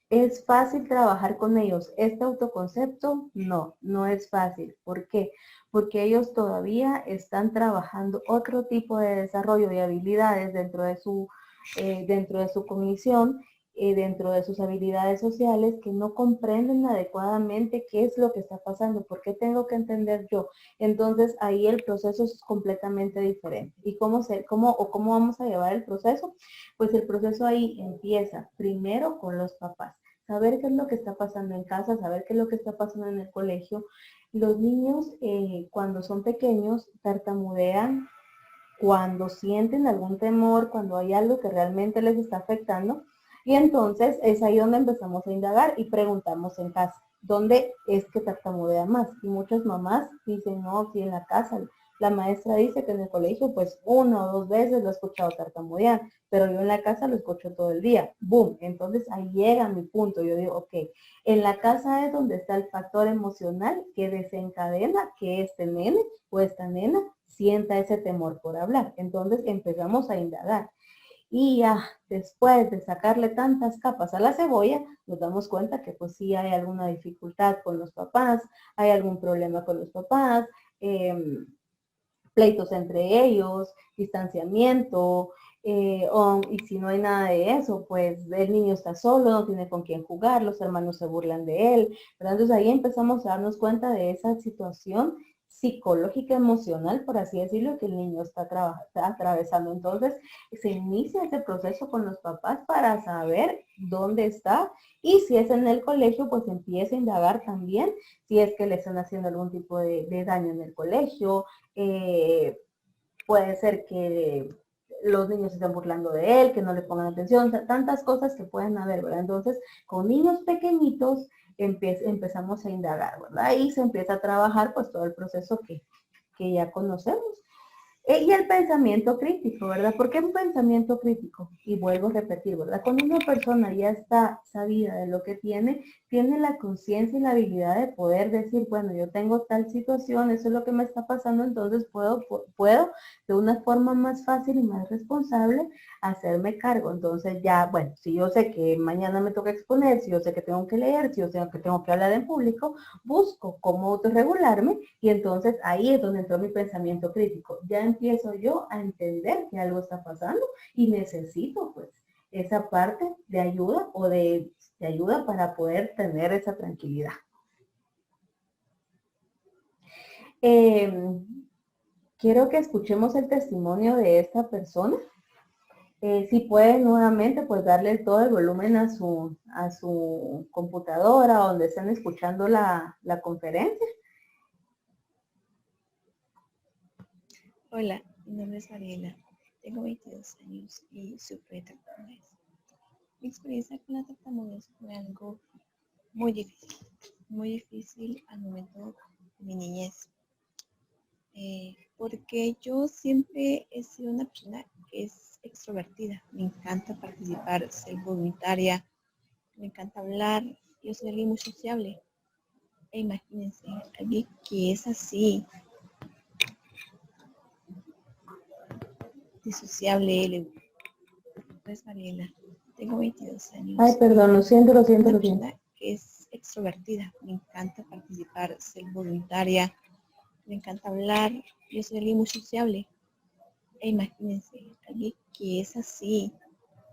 ¿Es fácil trabajar con ellos? ¿Este autoconcepto? No, no es fácil. ¿Por qué? Porque ellos todavía están trabajando otro tipo de desarrollo de habilidades dentro de su cognición, dentro de sus habilidades sociales que no comprenden adecuadamente qué es lo que está pasando, por qué tengo que entender yo. Entonces ahí el proceso es completamente diferente. ¿Y cómo vamos a llevar el proceso? Pues el proceso ahí empieza primero con los papás. Saber qué es lo que está pasando en casa, saber qué es lo que está pasando en el colegio. Los niños cuando son pequeños tartamudean cuando sienten algún temor, cuando hay algo que realmente les está afectando. Y entonces es ahí donde empezamos a indagar y preguntamos en casa, ¿dónde es que tartamudea más? Y muchas mamás dicen, no, aquí en la casa. La maestra dice que en el colegio pues 1 o 2 veces lo he escuchado tartamudear, pero yo en la casa lo escucho todo el día. ¡Boom! Entonces ahí llega mi punto. Yo digo, ok, en la casa es donde está el factor emocional que desencadena que este nene o esta nena sienta ese temor por hablar. Entonces empezamos a indagar. Y ya después de sacarle tantas capas a la cebolla, nos damos cuenta que pues sí hay alguna dificultad con los papás, hay algún problema con los papás, pleitos entre ellos, distanciamiento, y si no hay nada de eso, pues el niño está solo, no tiene con quién jugar, los hermanos se burlan de él, ¿verdad? Entonces ahí empezamos a darnos cuenta de esa situación psicológica, emocional, por así decirlo, que el niño está atravesando. Entonces se inicia ese proceso con los papás para saber dónde está y si es en el colegio, pues empieza a indagar también si es que le están haciendo algún tipo de daño en el colegio. Puede ser que los niños se estén burlando de él, que no le pongan atención, tantas cosas que pueden haber, ¿verdad? Entonces, con niños pequeñitos empezamos a indagar, ¿verdad? Y se empieza a trabajar pues todo el proceso que ya conocemos. Y el pensamiento crítico, ¿verdad? ¿Por qué un pensamiento crítico? Y vuelvo a repetir, ¿verdad? Cuando una persona ya está sabida de lo que tiene la conciencia y la habilidad de poder decir, bueno, yo tengo tal situación, eso es lo que me está pasando, entonces puedo de una forma más fácil y más responsable hacerme cargo. Entonces ya, bueno, si yo sé que mañana me toca exponer, si yo sé que tengo que leer, si yo sé que tengo que hablar en público, busco cómo autorregularme y entonces ahí es donde entró mi pensamiento crítico. Ya empiezo yo a entender que algo está pasando y necesito pues esa parte de ayuda o de ayuda para poder tener esa tranquilidad. Quiero que escuchemos el testimonio de esta persona. Si pueden nuevamente pues darle todo el volumen a su computadora donde estén escuchando la conferencia. Hola, mi nombre es Mariela, tengo 22 años y sufro de tartamudez. Mi experiencia con la tartamudez fue algo muy difícil al momento de mi niñez, porque yo siempre he sido una persona que es extrovertida, me encanta participar, ser voluntaria, me encanta hablar, yo soy alguien muy sociable. E imagínense, alguien que es así, de sociable, es Mariela, tengo 22 años. Ay, perdón, lo siento. Una persona que es extrovertida, me encanta participar, ser voluntaria, me encanta hablar, yo soy alguien muy sociable. E imagínense, alguien que es así,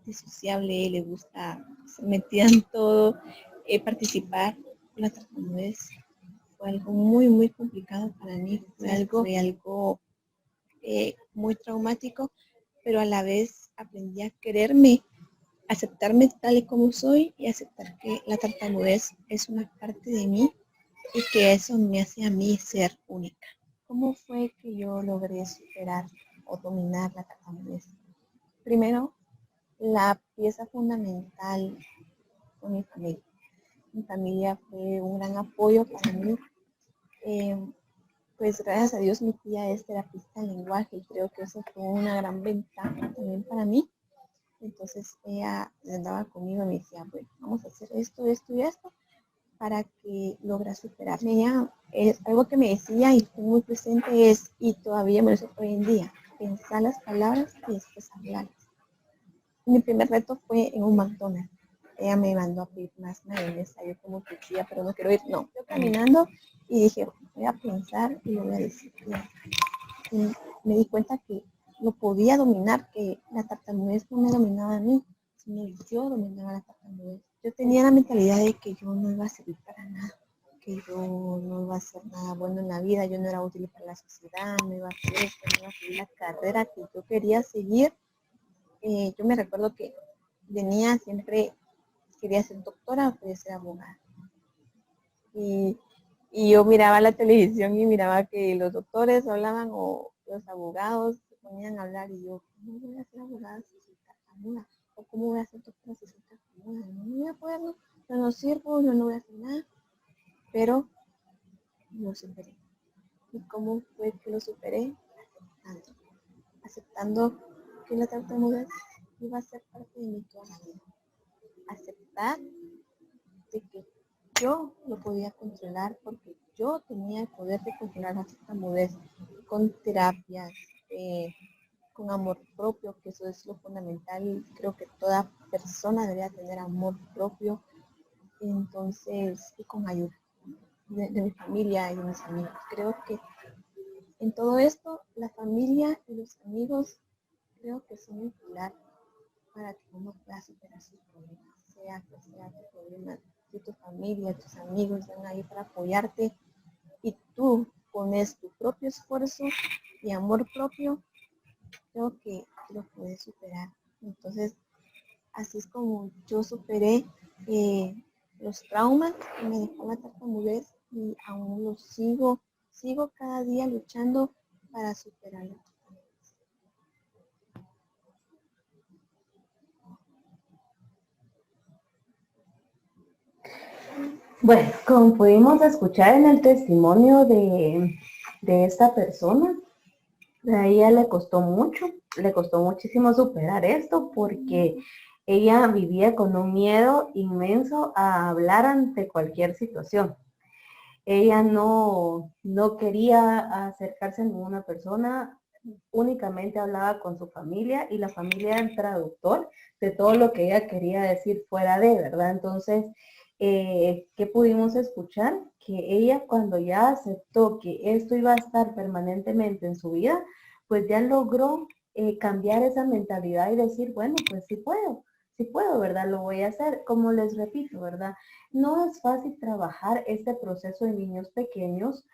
de sociable, le gusta ser metida en todo, participar con la tartamudez fue algo muy complicado para mí, fue algo muy traumático, pero a la vez aprendí a quererme, aceptarme tal y como soy y aceptar que la tartamudez es una parte de mí y que eso me hace a mí ser única. ¿Cómo fue que yo logré superar o dominar la tartamudez? Primero, la pieza fundamental fue mi familia. Mi familia fue un gran apoyo para mí. Pues gracias a Dios mi tía es terapista en lenguaje y creo que eso fue una gran ventaja también para mí. Entonces ella andaba conmigo y me decía, bueno, vamos a hacer esto y esto para que logras superar. Ella, es algo que me decía y estoy muy presente es, y todavía me lo sé hoy en día, pensar las palabras y después hablarlas. Mi primer reto fue en un McDonald's. Ella me mandó a pedir más mayonesa, yo como que decía, pero no quiero ir. No, yo caminando y dije, voy a pensar y lo voy a decir. Y me di cuenta que lo podía dominar, que la tartamudez no me dominaba a mí, sino yo dominaba la tartamudez. Yo tenía la mentalidad de que yo no iba a servir para nada, que yo no iba a hacer nada bueno en la vida, yo no era útil para la sociedad, no iba a hacer esto, no iba a seguir la carrera que yo quería seguir. Yo me recuerdo que de niña siempre quería ser doctora o quería ser abogada. Y yo miraba la televisión y miraba que los doctores hablaban o los abogados se ponían a hablar y yo, ¿cómo voy a ser abogada si soy tartamuda? ¿O cómo voy a ser doctora si soy tartamuda? No voy a poder, no sirvo, yo no voy a hacer nada. Pero lo superé. ¿Y cómo fue que lo superé? Aceptando que la tartamudez iba a ser parte de mi toda la vida. Aceptar de que yo lo podía controlar porque yo tenía el poder de controlar la tartamudez con terapias, con amor propio, que eso es lo fundamental. Creo que toda persona debería tener amor propio. Entonces, y con ayuda de mi familia y de mis amigos. Creo que en todo esto, la familia y los amigos creo que son un pilar para que uno pueda superar sus problemas, sea que sea tu problema, que tu familia, tus amigos están ahí para apoyarte y tú pones tu propio esfuerzo y amor propio, creo que lo puedes superar. Entonces, así es como yo superé los traumas que me dejó la tartamudez y aún lo sigo cada día luchando para superarlo. Bueno, como pudimos escuchar en el testimonio de esta persona, A ella le costó muchísimo superar esto porque ella vivía con un miedo inmenso a hablar ante cualquier situación. Ella no quería acercarse a ninguna persona, únicamente hablaba con su familia y la familia era el traductor de todo lo que ella quería decir fuera de, ¿verdad? Entonces, ¿qué pudimos escuchar? Que ella cuando ya aceptó que esto iba a estar permanentemente en su vida, pues ya logró cambiar esa mentalidad y decir, bueno, pues sí puedo, ¿verdad? Lo voy a hacer. Como les repito, ¿verdad? No es fácil trabajar este proceso de niños pequeños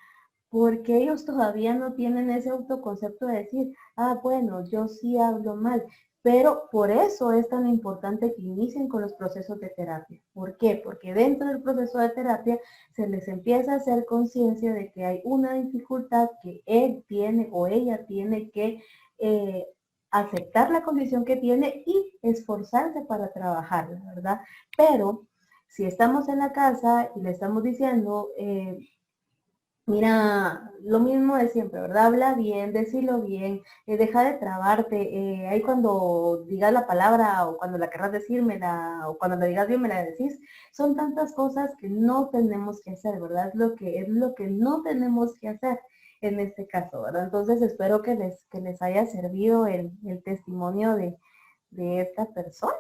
porque ellos todavía no tienen ese autoconcepto de decir, ah, bueno, yo sí hablo mal. Pero por eso es tan importante que inicien con los procesos de terapia. ¿Por qué? Porque dentro del proceso de terapia se les empieza a hacer conciencia de que hay una dificultad que él tiene o ella tiene que aceptar la condición que tiene y esforzarse para trabajarla, ¿verdad? Pero si estamos en la casa y le estamos diciendo, mira, lo mismo de siempre, ¿verdad? Habla bien, decilo bien, deja de trabarte. Ahí cuando digas la palabra o cuando la querrás decírmela o cuando la digas bien me la decís, son tantas cosas que no tenemos que hacer, ¿verdad? Es lo que no tenemos que hacer en este caso, ¿verdad? Entonces espero que les haya servido el testimonio de esta persona.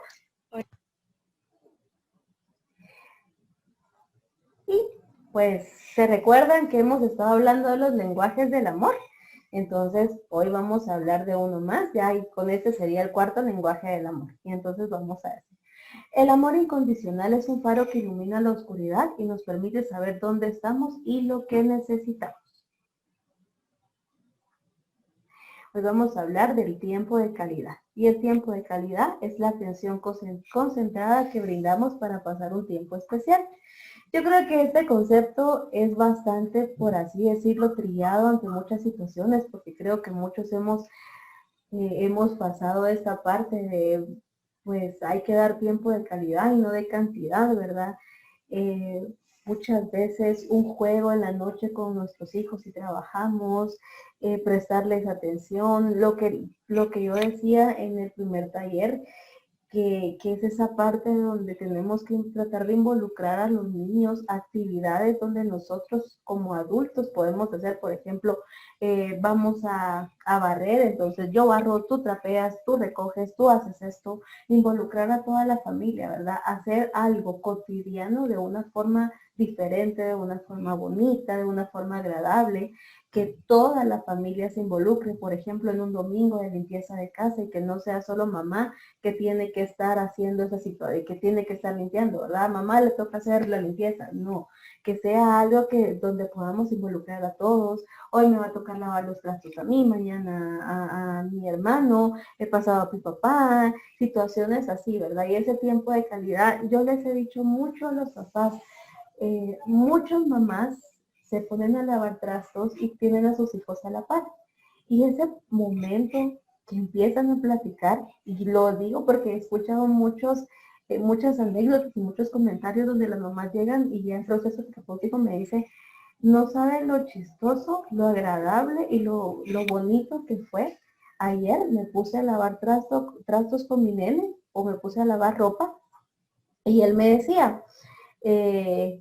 Y pues se recuerdan que hemos estado hablando de los lenguajes del amor. Entonces hoy vamos a hablar de uno más, ya y con este sería el cuarto lenguaje del amor. Y entonces vamos a decir, el amor incondicional es un faro que ilumina la oscuridad y nos permite saber dónde estamos y lo que necesitamos. Hoy vamos a hablar del tiempo de calidad. Y el tiempo de calidad es la atención concentrada que brindamos para pasar un tiempo especial. Yo creo que este concepto es bastante, por así decirlo, trillado ante muchas situaciones, porque creo que muchos hemos pasado esta parte de, pues hay que dar tiempo de calidad y no de cantidad, ¿verdad? Eh, Muchas veces un juego en la noche con nuestros hijos si trabajamos, prestarles atención, lo que yo decía en el primer taller, que es esa parte donde tenemos que tratar de involucrar a los niños, actividades donde nosotros como adultos podemos hacer, por ejemplo, vamos a barrer, entonces yo barro, tú trapeas, tú recoges, tú haces esto, involucrar a toda la familia, ¿verdad? Hacer algo cotidiano de una forma diferente, de una forma bonita, de una forma agradable, que toda la familia se involucre, por ejemplo, en un domingo de limpieza de casa y que no sea solo mamá que tiene que estar haciendo esa situación, que tiene que estar limpiando, ¿verdad? A mamá le toca hacer la limpieza, no, que sea algo que donde podamos involucrar a todos. Hoy me va a tocar lavar los trastos a mí, mañana a mi hermano, he pasado a mi papá, situaciones así, ¿verdad? Y ese tiempo de calidad, yo les he dicho mucho a los papás, muchas mamás se ponen a lavar trastos y tienen a sus hijos a la par. Y ese momento que empiezan a platicar, y lo digo porque he escuchado muchas anécdotas y muchos comentarios donde las mamás llegan y ya en proceso terapéutico me dice, no saben lo chistoso, lo agradable y lo bonito que fue. Ayer me puse a lavar trastos con mi nene o me puse a lavar ropa y él me decía, eh,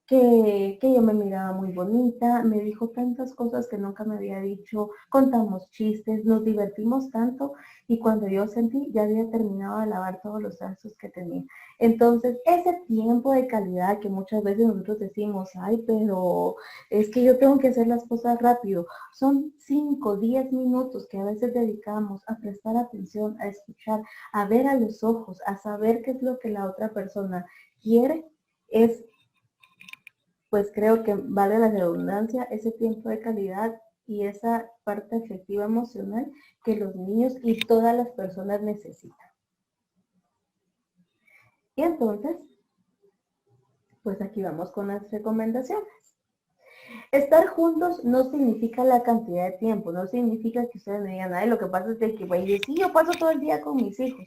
que yo me miraba muy bonita, me dijo tantas cosas que nunca me había dicho, contamos chistes, nos divertimos tanto y cuando yo sentí ya había terminado de lavar todos los trastos que tenía. Entonces, ese tiempo de calidad que muchas veces nosotros decimos, ay, pero es que yo tengo que hacer las cosas rápido, son 5, 10 minutos que a veces dedicamos a prestar atención, a escuchar, a ver a los ojos, a saber qué es lo que la otra persona quiere, es, pues creo que vale la redundancia, ese tiempo de calidad y esa parte afectiva emocional que los niños y todas las personas necesitan. Y entonces, pues aquí vamos con las recomendaciones. Estar juntos no significa la cantidad de tiempo, no significa que ustedes me digan, ay, lo que pasa es que, güey, sí, yo paso todo el día con mis hijos.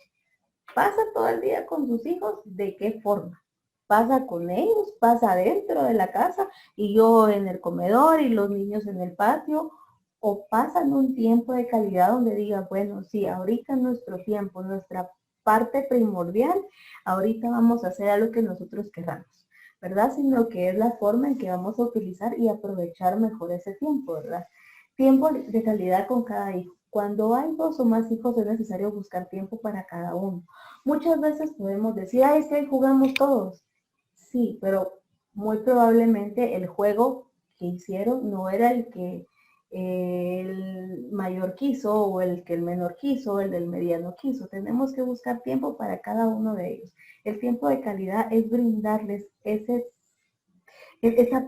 ¿Pasa todo el día con sus hijos? ¿De qué forma? Pasa con ellos, pasa dentro de la casa y yo en el comedor y los niños en el patio, o pasan un tiempo de calidad donde diga, bueno, sí, ahorita nuestro tiempo, nuestra parte primordial, ahorita vamos a hacer algo que nosotros queramos, ¿verdad? Sino que es la forma en que vamos a utilizar y aprovechar mejor ese tiempo, ¿verdad? Tiempo de calidad con cada hijo. Cuando hay 2 o más hijos es necesario buscar tiempo para cada uno. Muchas veces podemos decir, ay, es que jugamos todos. Sí, pero muy probablemente el juego que hicieron no era el que el mayor quiso o el que el menor quiso o el del mediano quiso. Tenemos que buscar tiempo para cada uno de ellos. El tiempo de calidad es brindarles esa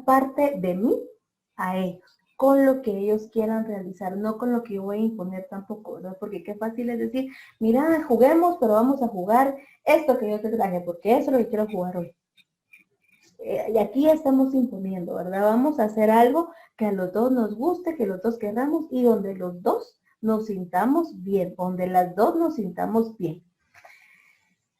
parte de mí a ellos, con lo que ellos quieran realizar, no con lo que yo voy a imponer tampoco, ¿verdad? Porque qué fácil es decir, mira, juguemos, pero vamos a jugar esto que yo te traje, porque eso es lo que quiero jugar hoy. Y aquí estamos imponiendo, ¿verdad? Vamos a hacer algo que a los dos nos guste, que los dos queramos y donde los dos nos sintamos bien, donde las dos nos sintamos bien.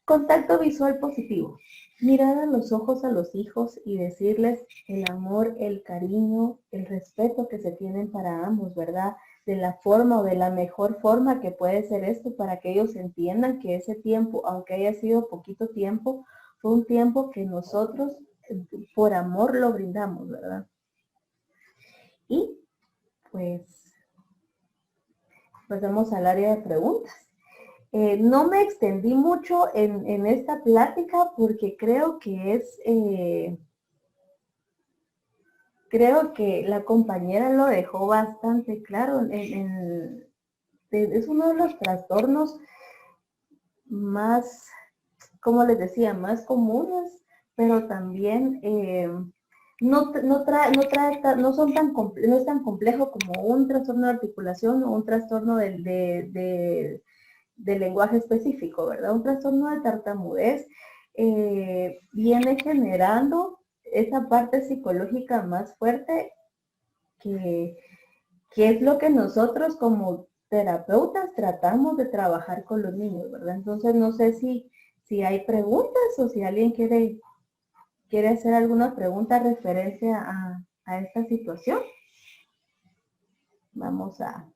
Contacto visual positivo. Mirar a los ojos a los hijos y decirles el amor, el cariño, el respeto que se tienen para ambos, ¿verdad? De la forma o de la mejor forma que puede ser esto para que ellos entiendan que ese tiempo, aunque haya sido poquito tiempo, fue un tiempo que nosotros por amor lo brindamos, ¿verdad? Y pues pasamos al área de preguntas. No me extendí mucho en esta plática porque creo que creo que la compañera lo dejó bastante claro. Es uno de los trastornos más, como les decía, más comunes, pero también no es tan complejo como un trastorno de articulación o un trastorno de lenguaje específico, ¿verdad? Un trastorno de tartamudez viene generando esa parte psicológica más fuerte que es lo que nosotros como terapeutas tratamos de trabajar con los niños, ¿verdad? Entonces no sé si hay preguntas o si alguien quiere hacer alguna pregunta referente a esta situación. Vamos a...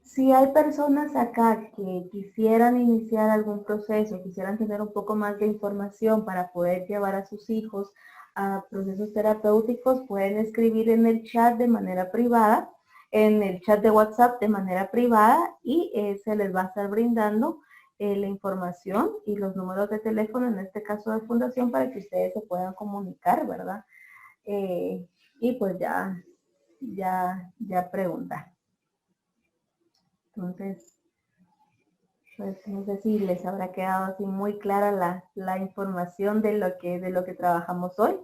Si hay personas acá que quisieran iniciar algún proceso, quisieran tener un poco más de información para poder llevar a sus hijos a procesos terapéuticos, pueden escribir en el chat de manera privada, en el chat de WhatsApp de manera privada y se les va a estar brindando la información y los números de teléfono, en este caso de fundación, para que ustedes se puedan comunicar, ¿verdad? Y pues ya preguntar. Entonces, pues no sé si les habrá quedado así muy clara la información de lo que trabajamos hoy,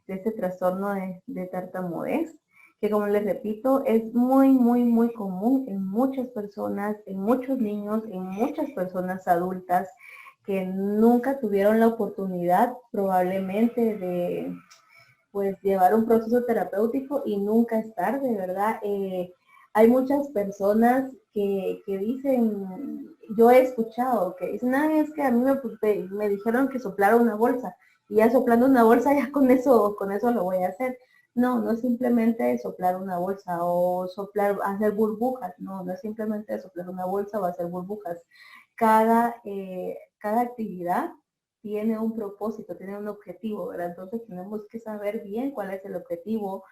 de este trastorno de tartamudez, que como les repito, es muy, muy, muy común en muchas personas, en muchos niños, en muchas personas adultas que nunca tuvieron la oportunidad probablemente de pues llevar un proceso terapéutico y nunca es tarde, ¿verdad? Hay muchas personas que dicen, yo he escuchado que dicen, ay, es que a mí me dijeron que soplara una bolsa y ya soplando una bolsa ya con eso lo voy a hacer. No, no es simplemente soplar una bolsa o hacer burbujas, no es simplemente soplar una bolsa o hacer burbujas. Cada actividad tiene un propósito, tiene un objetivo, ¿verdad? Entonces tenemos que saber bien cuál es el objetivo,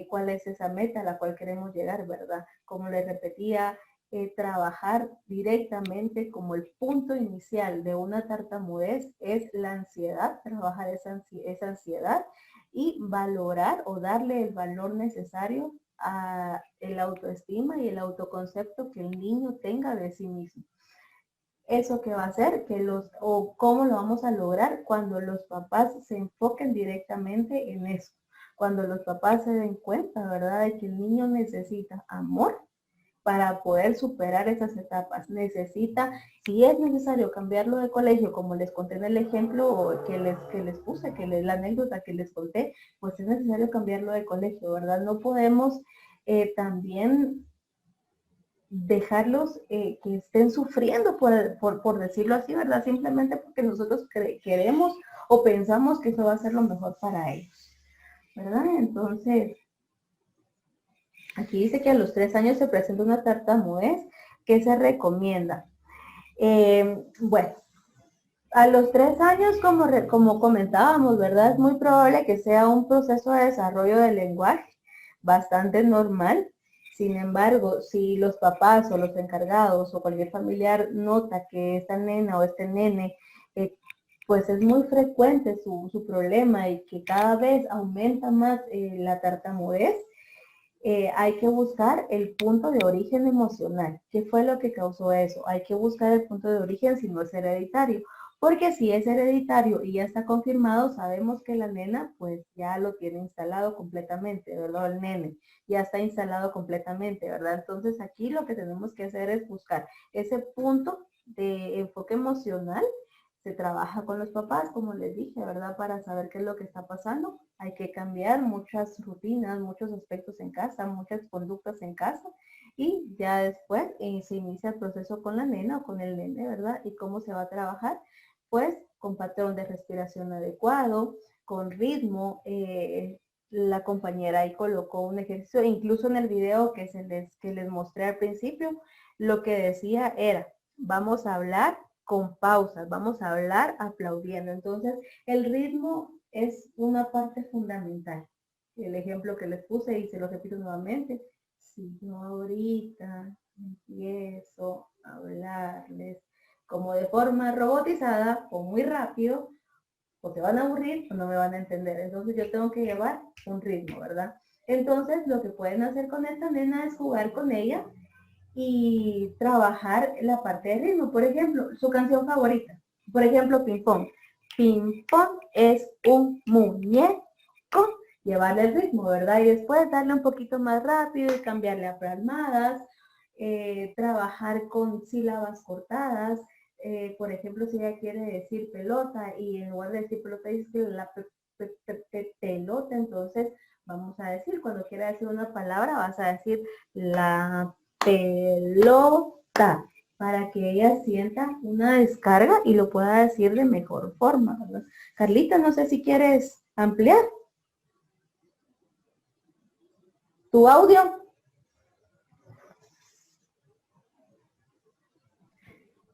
cuál es esa meta a la cual queremos llegar, ¿verdad? Como les repetía, trabajar directamente como el punto inicial de una tartamudez es la ansiedad, trabajar esa ansiedad y valorar o darle el valor necesario a el autoestima y el autoconcepto que el niño tenga de sí mismo. ¿Eso qué va a hacer? O cómo lo vamos a lograr cuando los papás se enfoquen directamente en eso. Cuando los papás se den cuenta, ¿verdad? De que el niño necesita amor para poder superar esas etapas. Necesita, si es necesario cambiarlo de colegio, como les conté en el ejemplo que les puse, la anécdota que les conté, pues es necesario cambiarlo de colegio, ¿verdad? No podemos también dejarlos que estén sufriendo, por decirlo así, ¿verdad? Simplemente porque nosotros queremos o pensamos que eso va a ser lo mejor para ellos, ¿verdad? Entonces, Aquí dice que a los 3 años se presenta una tartamudez que se recomienda. Bueno, a los 3 años, como comentábamos, ¿verdad? Es muy probable que sea un proceso de desarrollo del lenguaje bastante normal. Sin embargo, si los papás o los encargados o cualquier familiar nota que esta nena o este nene, pues es muy frecuente su problema y que cada vez aumenta más la tartamudez, hay que buscar el punto de origen emocional. ¿Qué fue lo que causó eso? Hay que buscar el punto de origen si no es hereditario. Porque si es hereditario y ya está confirmado, sabemos que la nena pues ya lo tiene instalado completamente, ¿verdad? El nene ya está instalado completamente, ¿verdad? Entonces aquí lo que tenemos que hacer es buscar ese punto de enfoque emocional. Se trabaja con los papás, como les dije, ¿verdad? Para saber qué es lo que está pasando. Hay que cambiar muchas rutinas, muchos aspectos en casa, muchas conductas en casa. Y ya después se inicia el proceso con la nena o con el nene, ¿verdad? Y cómo se va a trabajar, pues con patrón de respiración adecuado, con ritmo. La compañera ahí colocó un ejercicio, incluso en el video que les mostré al principio, lo que decía era, vamos a hablar con pausas, vamos a hablar aplaudiendo. Entonces, el ritmo es una parte fundamental. El ejemplo que les puse y se lo repito nuevamente, si yo ahorita empiezo a hablarles como de forma robotizada o muy rápido, o se van a aburrir o no me van a entender. Entonces yo tengo que llevar un ritmo, ¿verdad? Entonces lo que pueden hacer con esta nena es jugar con ella y trabajar la parte de ritmo. Por ejemplo, su canción favorita. Por ejemplo, Ping Pong. Ping Pong es un muñeco. Llevarle el ritmo, ¿verdad? Y después darle un poquito más rápido y cambiarle a palmadas. Trabajar con sílabas cortadas. Por ejemplo, si ella quiere decir pelota y en lugar de decir pelota dice la pelota, entonces vamos a decir, cuando quiera decir una palabra vas a decir la pelota, para que ella sienta una descarga y lo pueda decir de mejor forma, ¿verdad? Carlita, no sé si quieres ampliar tu audio.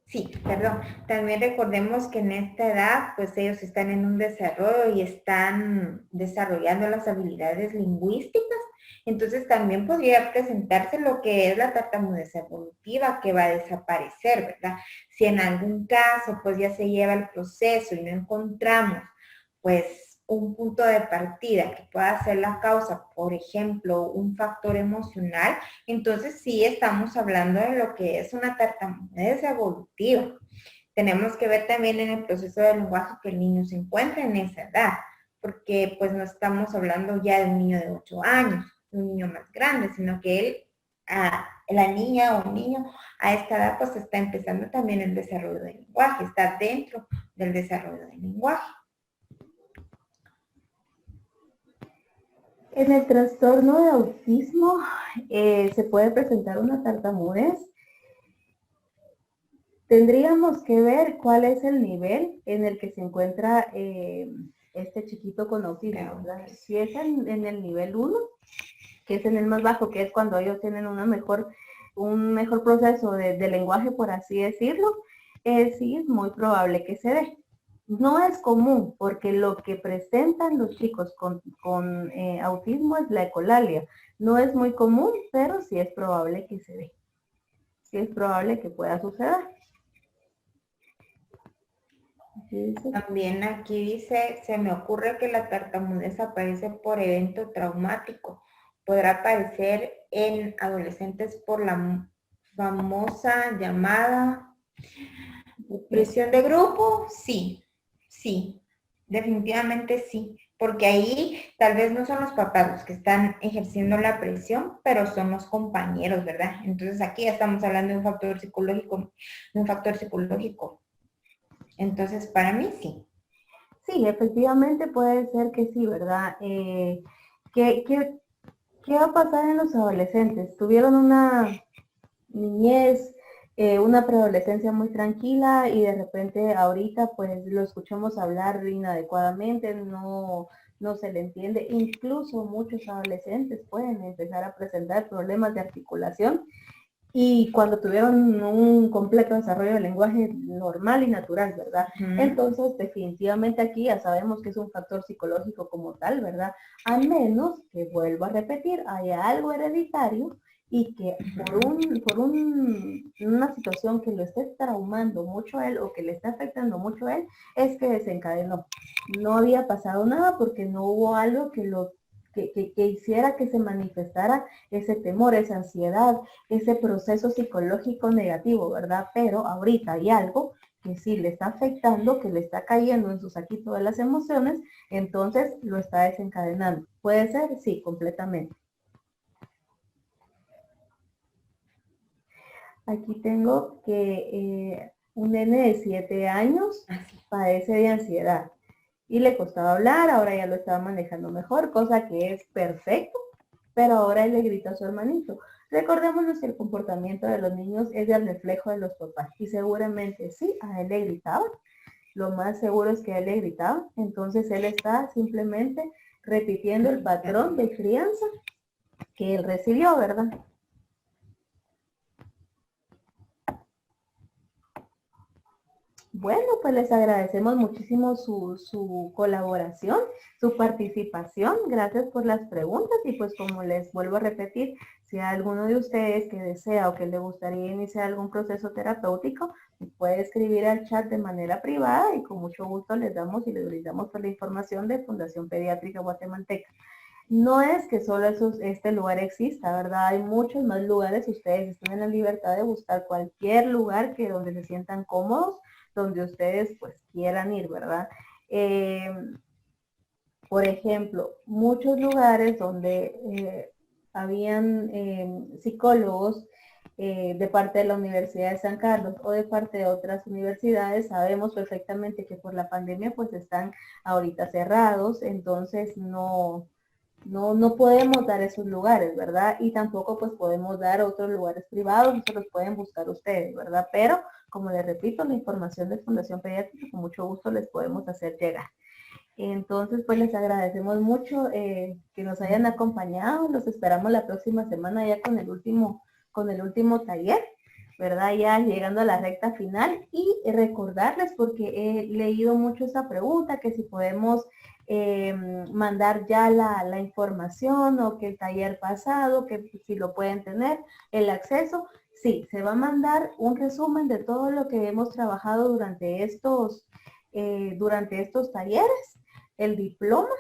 Sí, perdón. También recordemos que en esta edad, pues ellos están en un desarrollo y están desarrollando las habilidades lingüísticas. Entonces también podría presentarse lo que es la tartamudez evolutiva que va a desaparecer, ¿verdad? Si en algún caso, pues ya se lleva el proceso y no encontramos, pues un punto de partida que pueda ser la causa, por ejemplo, un factor emocional, entonces sí estamos hablando de lo que es una tartamudez evolutiva. Tenemos que ver también en el proceso del lenguaje que el niño se encuentra en esa edad, porque pues no estamos hablando ya de un niño de 8 años, de un niño más grande, sino que él, la niña o un niño a esta edad pues está empezando también el desarrollo del lenguaje, está dentro del desarrollo del lenguaje. En el trastorno de autismo se puede presentar una tartamudez. Tendríamos que ver cuál es el nivel en el que se encuentra este chiquito con autismo, ¿verdad? Si es en el nivel 1, que es en el más bajo, que es cuando ellos tienen un mejor proceso de lenguaje, por así decirlo, sí es muy probable que se dé. No es común, porque lo que presentan los chicos con autismo es la ecolalia. No es muy común, pero sí es probable que se dé. Sí es probable que pueda suceder. También aquí dice, se me ocurre que la tartamudez aparece por evento traumático. Podrá aparecer en adolescentes por la famosa llamada presión de grupo. Sí, sí, definitivamente sí. Porque ahí tal vez no son los papás los que están ejerciendo la presión, pero son los compañeros, ¿verdad? Entonces aquí ya estamos hablando de un factor psicológico. Entonces, para mí sí. Sí, efectivamente puede ser que sí, ¿verdad? ¿Qué va a pasar en los adolescentes? Tuvieron una niñez una preadolescencia muy tranquila y de repente ahorita pues lo escuchamos hablar inadecuadamente, no se le entiende. Incluso muchos adolescentes pueden empezar a presentar problemas de articulación y cuando tuvieron un completo desarrollo del lenguaje normal y natural, ¿verdad? Entonces, definitivamente aquí ya sabemos que es un factor psicológico como tal, ¿verdad? A menos que, vuelvo a repetir, haya algo hereditario y que una situación que lo esté traumando mucho a él o que le está afectando mucho a él, es que desencadenó. No había pasado nada porque no hubo algo que hiciera que se manifestara ese temor, esa ansiedad, ese proceso psicológico negativo, ¿verdad? Pero ahorita hay algo que sí le está afectando, que le está cayendo en su saquito de las emociones, entonces lo está desencadenando. ¿Puede ser? Sí, completamente. Aquí tengo que un nene de 7 años padece de ansiedad y le costaba hablar, ahora ya lo estaba manejando mejor, cosa que es perfecto, pero ahora él le grita a su hermanito. Recordémonos que el comportamiento de los niños es el reflejo de los papás y seguramente sí, a él le gritaba. Lo más seguro es que a él le gritaba, entonces él está simplemente repitiendo el patrón de crianza que él recibió, ¿verdad? Bueno, pues les agradecemos muchísimo su colaboración, su participación. Gracias por las preguntas y pues como les vuelvo a repetir, si hay alguno de ustedes que desea o que le gustaría iniciar algún proceso terapéutico, puede escribir al chat de manera privada y con mucho gusto les damos y les brindamos toda la información de Fundación Pediátrica Guatemalteca. No es que solo este lugar exista, ¿verdad? Hay muchos más lugares. Ustedes están en la libertad de buscar cualquier lugar que donde se sientan cómodos, donde ustedes pues quieran ir, ¿verdad? Por ejemplo, muchos lugares donde habían psicólogos de parte de la Universidad de San Carlos o de parte de otras universidades, sabemos perfectamente que por la pandemia pues están ahorita cerrados, entonces no podemos dar esos lugares, ¿verdad? Y tampoco pues podemos dar otros lugares privados, eso los pueden buscar ustedes, ¿verdad? Pero, como les repito, la información de Fundación Pediátrica con mucho gusto les podemos hacer llegar. Entonces, pues les agradecemos mucho que nos hayan acompañado, los esperamos la próxima semana ya con el último taller, ¿verdad? Ya llegando a la recta final y recordarles, porque he leído mucho esa pregunta, que si podemos mandar ya la información o que el taller pasado, que si lo pueden tener, el acceso. Sí, se va a mandar un resumen de todo lo que hemos trabajado durante estos talleres, el diploma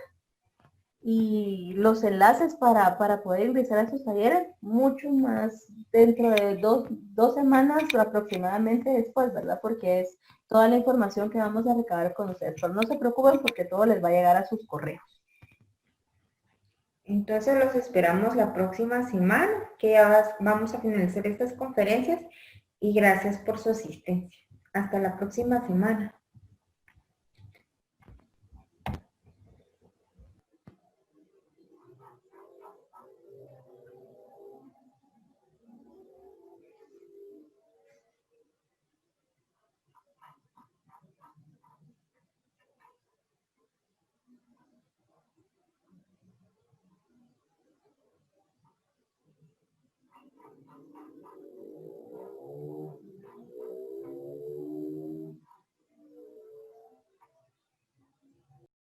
y los enlaces para poder ingresar a esos talleres, mucho más dentro de dos semanas aproximadamente después, ¿verdad? Porque es toda la información que vamos a recabar con ustedes. Pero no se preocupen porque todo les va a llegar a sus correos. Entonces los esperamos la próxima semana, que ya vamos a finalizar estas conferencias, y gracias por su asistencia. Hasta la próxima semana.